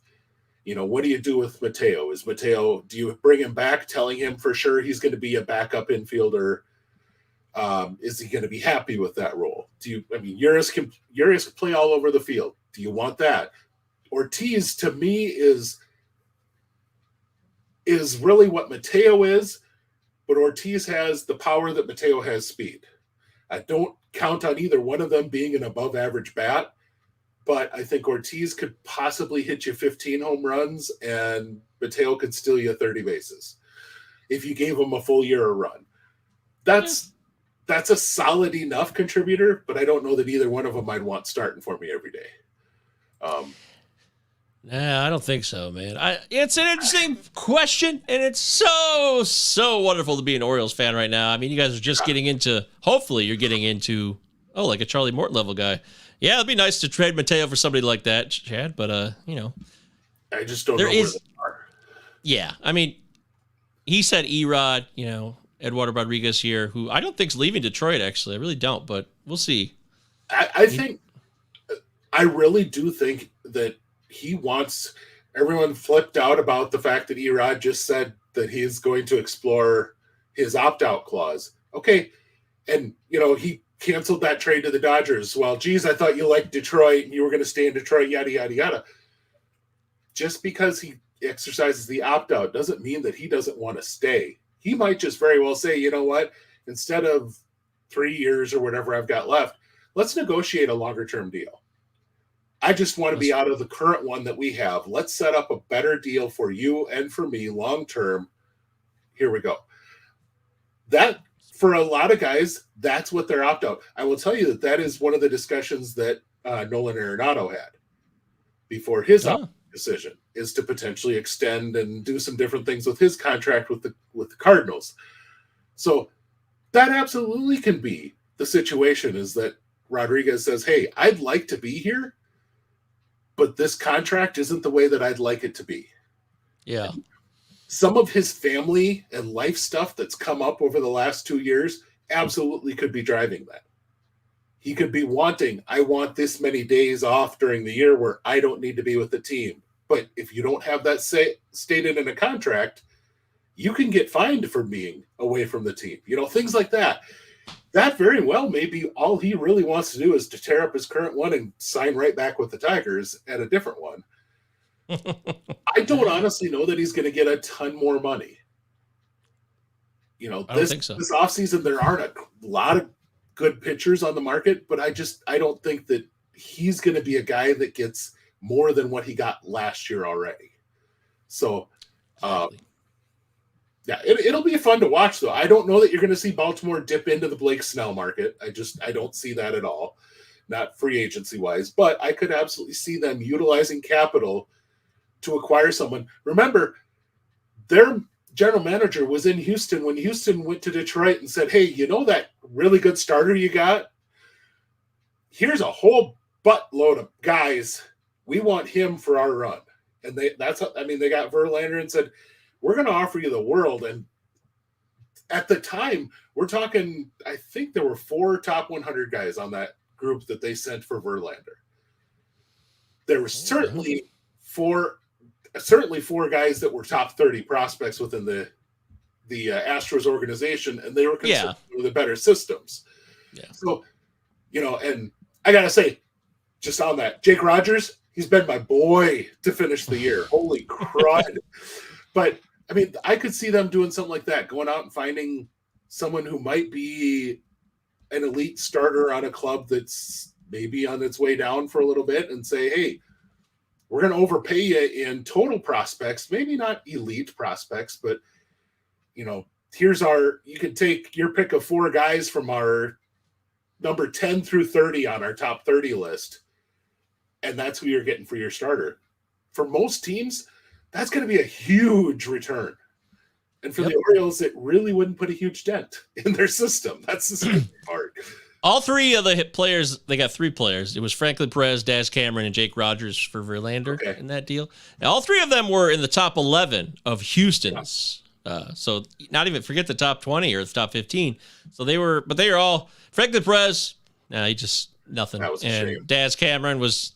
what do you do with Mateo? Do you bring him back telling him for sure he's going to be a backup infielder? Is he going to be happy with that role? Urias can play all over the field. Do you want that? Ortiz to me is really what Mateo is, but Ortiz has the power that Mateo has speed. I don't count on either one of them being an above average bat, but I think Ortiz could possibly hit you 15 home runs and Mateo could steal you 30 bases if you gave him a full year of run. That's a solid enough contributor, but I don't know that either one of them I'd want starting for me every day.
Nah, I don't think so, man. It's an interesting question, and it's so wonderful to be an Orioles fan right now. I mean, you guys are just getting into, hopefully you're getting into, like a Charlie Morton level guy. Yeah, it'd be nice to trade Mateo for somebody like that, Chad, but,
I just don't know where they are.
Yeah, I mean, he said Erod, Eduardo Rodriguez here, who I don't think's leaving Detroit, actually. I really don't, but we'll see.
I really do think that he wants everyone flipped out about the fact that Erod just said that he's going to explore his opt-out clause. Okay. And, he canceled that trade to the Dodgers. Well, geez, I thought you liked Detroit and you were going to stay in Detroit, yada, yada, yada. Just because he exercises the opt-out doesn't mean that he doesn't want to stay. He might just very well say, you know what, instead of 3 years or whatever I've got left, let's negotiate a longer-term deal. I just want to be out of the current one that we have. Let's set up a better deal for you and for me long-term. Here we go. That, for a lot of guys, that's what their opt-out. I will tell you that is one of the discussions that Nolan Arenado had before his decision, is to potentially extend and do some different things with his contract with the Cardinals. So that absolutely can be the situation, is that Rodriguez says, hey, I'd like to be here, but this contract isn't the way that I'd like it to be.
Yeah.
Some of his family and life stuff that's come up over the last 2 years absolutely could be driving that. He could be wanting, I want this many days off during the year where I don't need to be with the team. But if you don't have that stated in a contract, you can get fined for being away from the team. Things like that. That very well may be all he really wants to do, is to tear up his current one and sign right back with the Tigers at a different one. I don't honestly know that he's going to get a ton more money.
I don't think so.
This offseason, there aren't a lot of good pitchers on the market, but I don't think that he's going to be a guy that gets more than what he got last year already. So, yeah, it'll be fun to watch, though. I don't know that you're going to see Baltimore dip into the Blake Snell market. I don't see that at all, not free agency wise, but I could absolutely see them utilizing capital to acquire someone. Remember, their general manager was in Houston when Houston went to Detroit and said, hey, that really good starter you got? Here's a whole buttload of guys. We want him for our run. And they got Verlander and said, we're going to offer you the world. And at the time, we're talking, I think there were 4 top 100 guys on that group that they sent for Verlander. There were certainly four guys that were top 30 prospects within the Astros organization, and they were considered the better systems.
Yeah.
So, and I got to say, just on that, Jake Rogers, he's been my boy to finish the year. Holy crud. But, I mean, I could see them doing something like that, going out and finding someone who might be an elite starter on a club that's maybe on its way down for a little bit and say, hey, we're going to overpay you in total prospects, maybe not elite prospects, but, you can take your pick of 4 guys from our number 10 through 30 on our top 30 list, and that's who you're getting for your starter. For most teams, that's going to be a huge return. And for the Orioles, it really wouldn't put a huge dent in their system. That's the scary part.
All 3 of the players, they got 3 players. It was Franklin Perez, Daz Cameron, and Jake Rogers for Verlander in that deal. Now, all 3 of them were in the top 11 of Houston's. So not even forget the top 20 or the top 15. So they were all Franklin Perez. He just nothing.
That was a
and
shame.
Daz Cameron was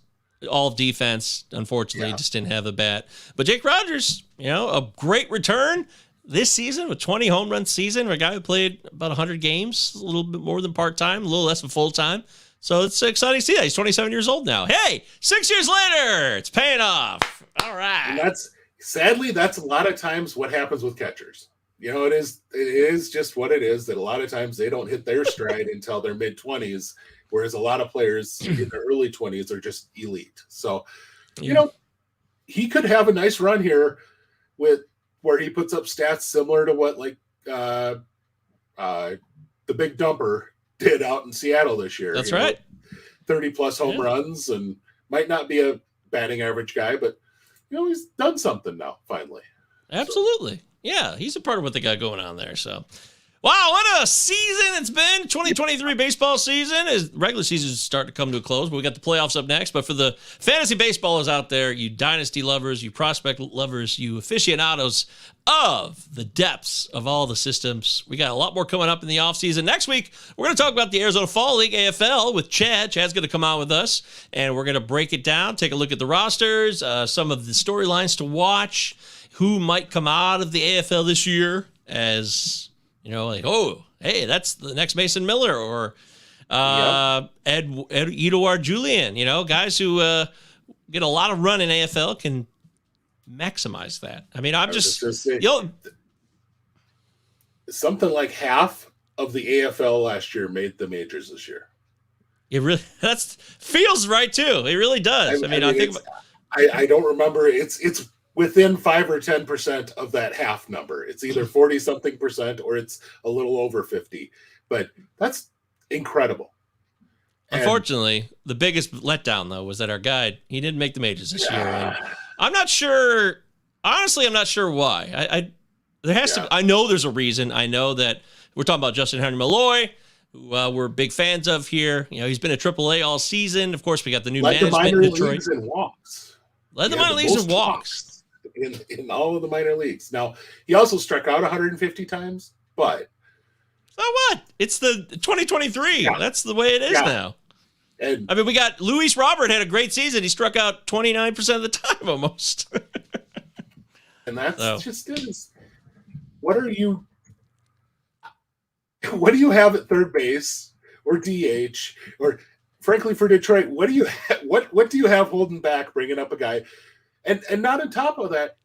all defense. Unfortunately, just didn't have the bat. But Jake Rogers, a great return this season with 20 home run season. A guy who played about 100 games, a little bit more than part time, a little less than full time. So it's exciting to see that. He's 27 years old now. Hey, 6 years later, it's paying off. All right.
And that's a lot of times what happens with catchers. It is just what it is, that a lot of times they don't hit their stride until their mid-20s, whereas a lot of players in their early 20s are just elite. So, he could have a nice run here with where he puts up stats similar to what the big dumper did out in Seattle this year.
That's right.
30 plus home runs, and might not be a batting average guy, but he's done something now, finally.
Absolutely. Yeah, he's a part of what they got going on there. So, wow, what a season it's been. 2023 baseball season. Is regular season is starting to come to a close, but we got the playoffs up next. But for the fantasy baseballers out there, you dynasty lovers, you prospect lovers, you aficionados of the depths of all the systems, we got a lot more coming up in the offseason. Next week, we're going to talk about the Arizona Fall League, AFL, with Chad. Chad's going to come on with us, and we're going to break it down, take a look at the rosters, some of the storylines to watch, who might come out of the AFL this year as, hey, that's the next Mason Miller or Eduard Julian, guys who get a lot of run in AFL can maximize that. I mean, I'm just
something like half of the AFL last year made the majors this year.
It really feels right too. It really does.
I don't remember. It's within 5 or 10% of that half number. It's either 40 something percent or it's a little over 50, but that's incredible.
Unfortunately, the biggest letdown though was that our guy, he didn't make the majors this year. And I'm not sure. Honestly, I'm not sure why. There has to. I know there's a reason. I know that we're talking about Justin Henry Malloy, who we're big fans of here. He's been at AAA all season. Of course, we got the new management in Detroit. Led the minor leagues in walks.
In all of the minor leagues. Now, he also struck out 150 times, but
so what? It's the 2023. Yeah. That's the way it is now. And we got Luis Robert had a great season. He struck out 29% of the time almost.
And that's just it. What do you have at third base or DH, or frankly for Detroit, what do you have holding back bringing up a guy? And not on top of that,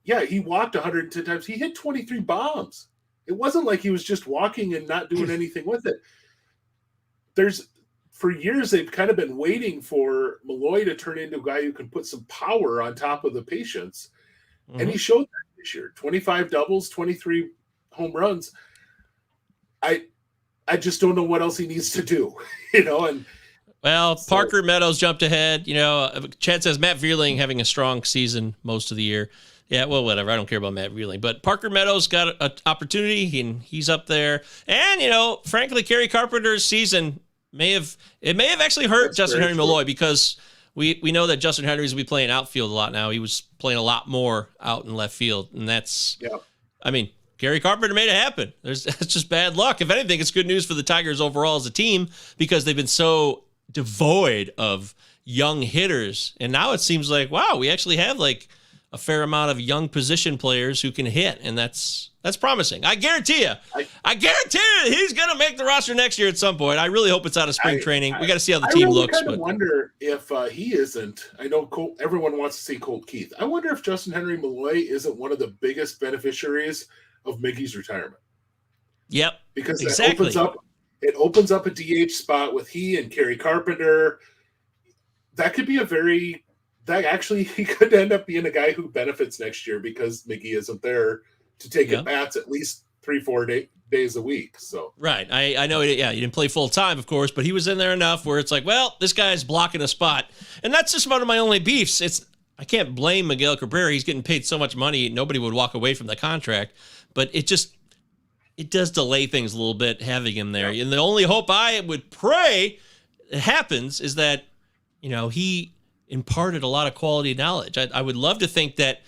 he walked 110 times. He hit 23 bombs. It wasn't like he was just walking and not doing anything with it. For years, they've kind of been waiting for Malloy to turn into a guy who can put some power on top of the patients. Mm-hmm. And he showed that this year. 25 doubles, 23 home runs. I just don't know what else he needs to do,
Well, Parker Meadows jumped ahead. Chad says Matt Vierling having a strong season most of the year. Yeah, well, whatever. I don't care about Matt Vierling. But Parker Meadows got an opportunity, and he's up there. And, frankly, Kerry Carpenter's season may have actually hurt Justin Henry Malloy, because we know that Justin Henry's going to be playing outfield a lot now. He was playing a lot more out in left field, and that's, I mean, Gary Carpenter made it happen. That's just bad luck. If anything, it's good news for the Tigers overall as a team because they've been so devoid of young hitters, and now it seems like, wow, we actually have like a fair amount of young position players who can hit, and that's promising. I guarantee you, he's going to make the roster next year at some point. I really hope it's out of spring training. We got to see how the team looks.
I wonder if he isn't. I know everyone wants to see Colt Keith. I wonder if Justin Henry Malloy isn't one of the biggest beneficiaries of Miggy's retirement.
Yep,
because
exactly.
It opens up a DH spot with he and Kerry Carpenter. That could be he could end up being a guy who benefits next year because Miggy isn't there to take at bats at least 3-4 days a week. So
right, I know. Yeah, he didn't play full time, of course, but he was in there enough where it's like, well, this guy's blocking a spot, and that's just one of my only beefs. I can't blame Miguel Cabrera. He's getting paid so much money, nobody would walk away from the contract, but it does delay things a little bit having him there. And the only hope I would pray it happens is that, he imparted a lot of quality knowledge. I would love to think that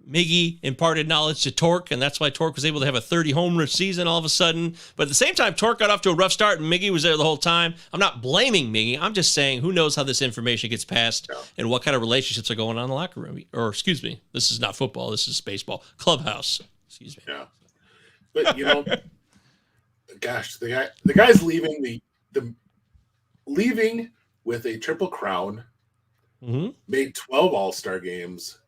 Miggy imparted knowledge to Torque, and that's why Torque was able to have a 30-homer season all of a sudden. But at the same time, Torque got off to a rough start, and Miggy was there the whole time. I'm not blaming Miggy. I'm just saying who knows how this information gets passed and what kind of relationships are going on in the locker room. Or, excuse me, this is not football. This is baseball. Clubhouse. Excuse me.
Yeah. But, gosh, the guy's leaving leaving with a Triple Crown, made 12 All-Star games,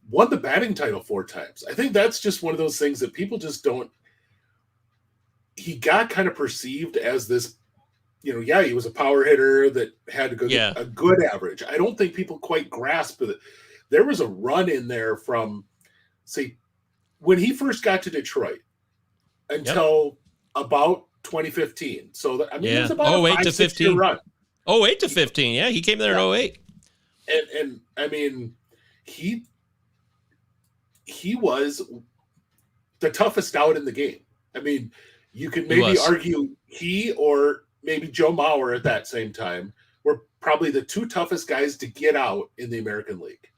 won the batting title 4 times. I think that's just one of those things that people just don't. He got kind of perceived as this, he was a power hitter that had a good average. I don't think people quite grasp it. There was a run in there from, say, when he first got to Detroit until about 2015. So, it was about a 5-6 year run.
08 to 15, yeah. He came there in 08.
And I mean, he was the toughest out in the game. I mean, you could maybe argue he or maybe Joe Mauer at that same time were probably the 2 toughest guys to get out in the American League.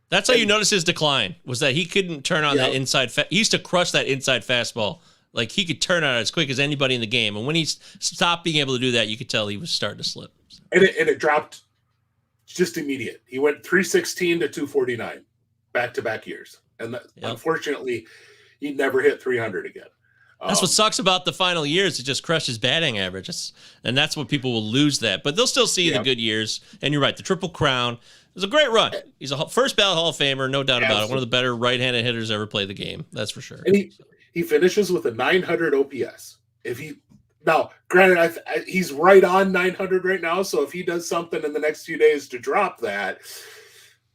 That's how you notice his decline, was that he couldn't turn on that inside. He used to crush that inside fastball. Like, he could turn on it as quick as anybody in the game. And when he stopped being able to do that, you could tell he was starting to slip.
And it dropped just immediate. He went 316 to 249 back-to-back years. And unfortunately, he never hit 300 again.
That's what sucks about the final years. It just crushes batting average. And that's what people will lose that. But they'll still see the good years. And you're right, the Triple Crown. It was a great run. He's a first ballot Hall of Famer, no doubt about it. One of the better right-handed hitters ever played the game. That's for sure.
And he finishes with a 900 OPS. Now, granted, he's right on 900 right now, so if he does something in the next few days to drop that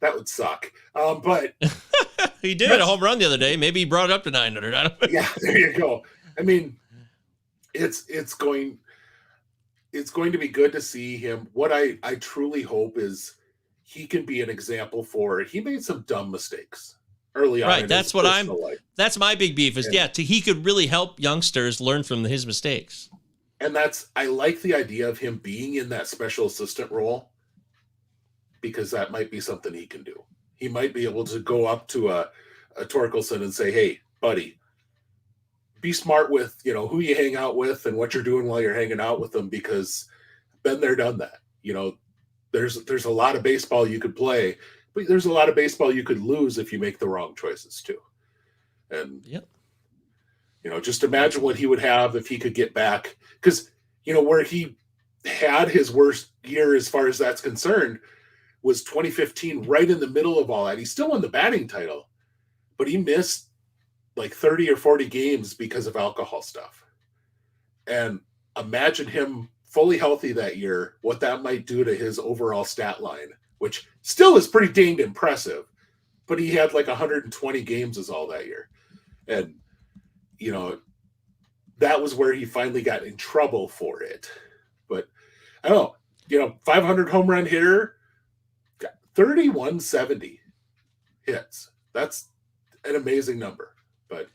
would suck. But
he did hit a home run the other day. Maybe he brought it up to 900. I don't know.
Yeah, there you go. I mean, it's going to be good to see him. What I truly hope is he can be an example for. He made some dumb mistakes early on.
Right. That's that's my big beef is, he could really help youngsters learn from his mistakes.
And I like the idea of him being in that special assistant role because that might be something he can do. He might be able to go up to a Torkelson and say, hey, buddy, be smart with, who you hang out with and what you're doing while you're hanging out with them, because been there, done that. There's a lot of baseball you could play, but there's a lot of baseball you could lose if you make the wrong choices too. And, just imagine what he would have if he could get back. Because, where he had his worst year as far as that's concerned was 2015, right in the middle of all that. He still won the batting title, but he missed like 30 or 40 games because of alcohol stuff. And imagine him fully healthy that year, what that might do to his overall stat line, which still is pretty danged impressive, but he had like 120 games is all that year. And, that was where he finally got in trouble for it. But I don't know, 500 home run hitter, 3170 hits. That's an amazing number. But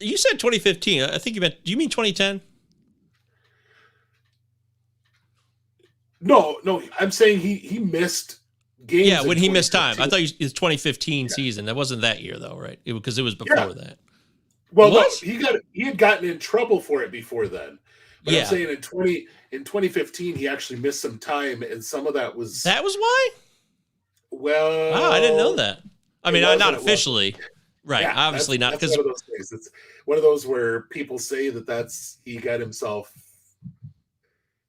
you said 2015. I think do you mean 2010?
No, I'm saying he missed games.
Yeah, when he missed time. I thought it was 2015 season. That wasn't that year though, right? Because it was before that.
Well, no, he had gotten in trouble for it before then. But I'm saying in 2015 he actually missed some time, and some of that was
why.
Well,
wow, I didn't know that. I mean, not officially, right?
Yeah,
obviously not, because
one of those things. It's one of those where people say that's he got himself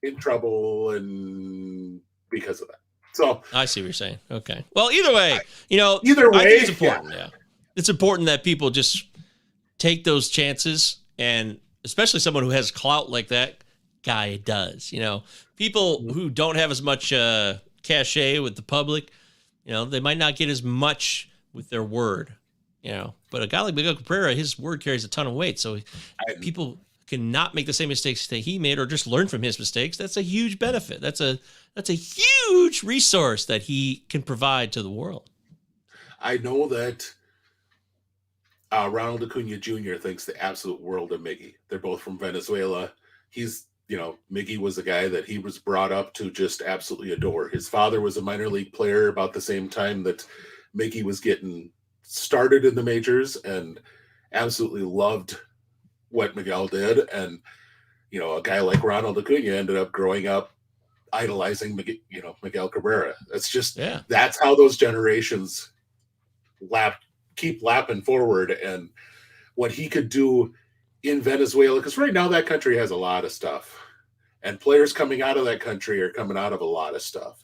in trouble and because of that. So
I see what you're saying. Okay. Well, either way, I think it's important. Yeah, it's important that people just take those chances, and especially someone who has clout like that guy does. People who don't have as much cachet with the public, they might not get as much with their word. But a guy like Miguel Cabrera, his word carries a ton of weight. So people cannot make the same mistakes that he made or just learn from his mistakes. That's a huge benefit. That's a huge resource that he can provide to the world.
I know that Ronald Acuna Jr. thinks the absolute world of Miggy. They're both from Venezuela. He's, Miggy was a guy that he was brought up to just absolutely adore. His father was a minor league player about the same time that Miggy was getting started in the majors, and absolutely loved what Miguel did. And, a guy like Ronald Acuna ended up growing up idolizing, Miguel Cabrera. That's just, that's how those generations keep lapping forward. And what he could do in Venezuela, because right now that country has a lot of stuff, and players coming out of that country are coming out of a lot of stuff.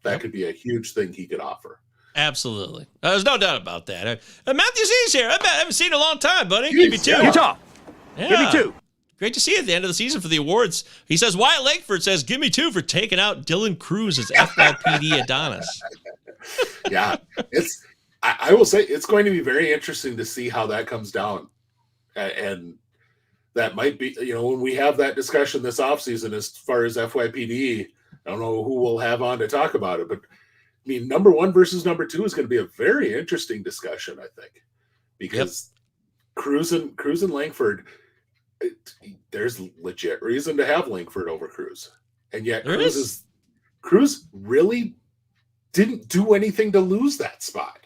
That could be a huge thing he could offer.
Absolutely. There's no doubt about that. Matthew Z's here. I haven't seen you in a long time, buddy. Give me 2.
Utah.
Yeah.
Give me 2. Great
to see you at the end of the season for the awards. He says, Wyatt Langford says, give me 2 for taking out Dylan Cruz as FYPD Adonis.
Yeah. I will say it's going to be very interesting to see how that comes down. And that might be, when we have that discussion this offseason as far as FYPD, I don't know who we'll have on to talk about it, but I mean, number 1 versus number 2 is going to be a very interesting discussion, I think, because Cruz and Langford, there's legit reason to have Langford over Cruz, and yet Cruz really didn't do anything to lose that spot.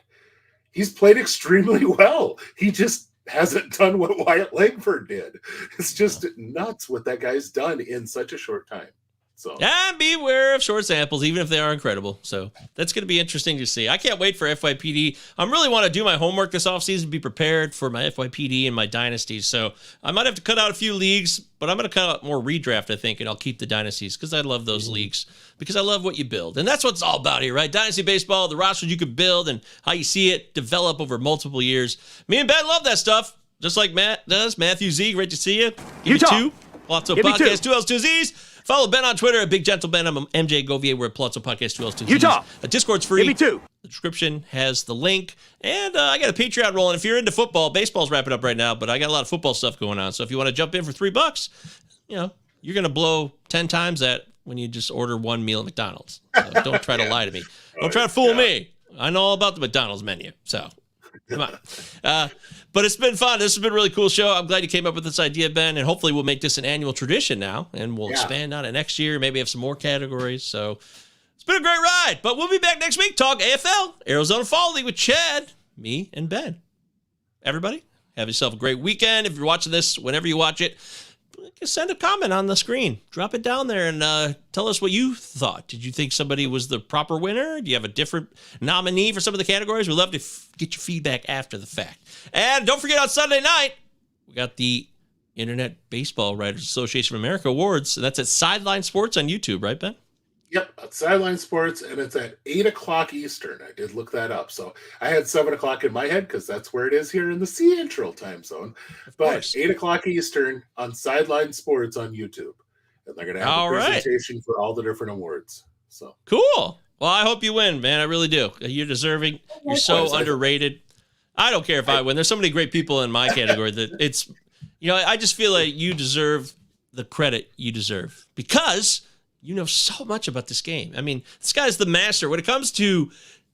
He's played extremely well. He just hasn't done what Wyatt Langford did. It's just nuts what that guy's done in such a short time. So
and beware of short samples, even if they are incredible. So that's going to be interesting to see. I can't wait for FYPD. I really want to do my homework this offseason, be prepared for my FYPD and my dynasties. So I might have to cut out a few leagues, but I'm going to cut out more redraft, I think, and I'll keep the dynasties because I love those leagues, because I love what you build. And that's what it's all about here, right? Dynasty baseball, the rosters you could build and how you see it develop over multiple years. Me and Ben love that stuff, just like Matt does. Matthew Z, great to see you. Give me 2. Lots of podcasts, 2 L's, 2 Z's. Follow Ben on Twitter at Big Gentle Ben. I'm MJ Govier. We're at Palazzo Podcast 2 L's, 2 Z's.
Utah.
Discord's free.
Give me 2.
The description has the link. And I got a Patreon rolling. If you're into football, baseball's wrapping up right now, but I got a lot of football stuff going on. So if you want to jump in for $3, you're going to blow 10 times that when you just order 1 meal at McDonald's. So don't try to lie to me. Don't try to fool me. I know all about the McDonald's menu. So come on. But it's been fun. This has been a really cool show. I'm glad you came up with this idea, Ben, and hopefully we'll make this an annual tradition now, and we'll expand on it next year, maybe have some more categories. So it's been a great ride, but we'll be back next week. Talk AFL, Arizona Fall League with Chad, me, and Ben. Everybody, have yourself a great weekend. If you're watching this, whenever you watch it, just send a comment on the screen. Drop it down there and tell us what you thought. Did you think somebody was the proper winner? Do you have a different nominee for some of the categories? We'd love to get your feedback after the fact. And don't forget, on Sunday night, we got the Internet Baseball Writers Association of America Awards. So that's at Sideline Sports on YouTube, right, Ben?
Yep, at Sideline Sports, and it's at 8 o'clock Eastern. I did look that up. So I had 7 o'clock in my head because that's where it is here in the Central time zone. But 8 o'clock Eastern on Sideline Sports on YouTube. And they're going to have a presentation for all the different awards. So
cool. Well, I hope you win, man. I really do. You're deserving. You're so underrated. I don't care if I win. There's so many great people in my category that it's, I just feel like you deserve the credit you deserve because you know so much about this game. I mean, this guy's the master. When it comes to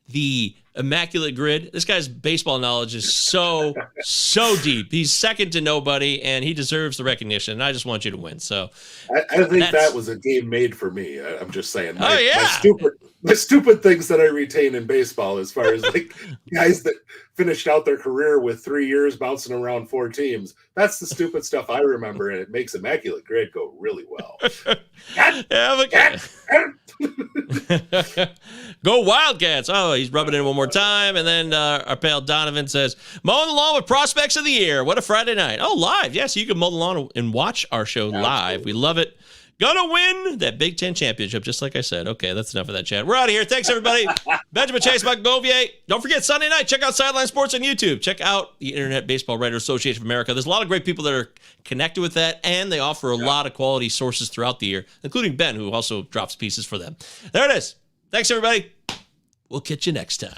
the immaculate grid. This guy's baseball knowledge is so deep. He's second to nobody, and he deserves the recognition. And I just want you to win. So
I think that was a game made for me. I'm just saying.
Yeah.
My stupid things that I retain in baseball, as far as like guys that finished out their career with 3 years bouncing around 4 teams. That's the stupid stuff I remember, and it makes immaculate grid go really well.
Go Wildcats. Oh, he's rubbing it in one more time. And then our pal Donovan says, mowing the lawn with prospects of the year. What a Friday night. Oh, live. Yes, you can mow the lawn and watch our show live. We love it. Gonna win that Big Ten championship, just like I said. Okay, that's enough of that chat. We're out of here. Thanks, everybody. Benjamin Chase, Mike Govier. Don't forget, Sunday night, check out Sideline Sports on YouTube. Check out the Internet Baseball Writers Association of America. There's a lot of great people that are connected with that, and they offer a lot of quality sources throughout the year, including Ben, who also drops pieces for them. There it is. Thanks, everybody. We'll catch you next time.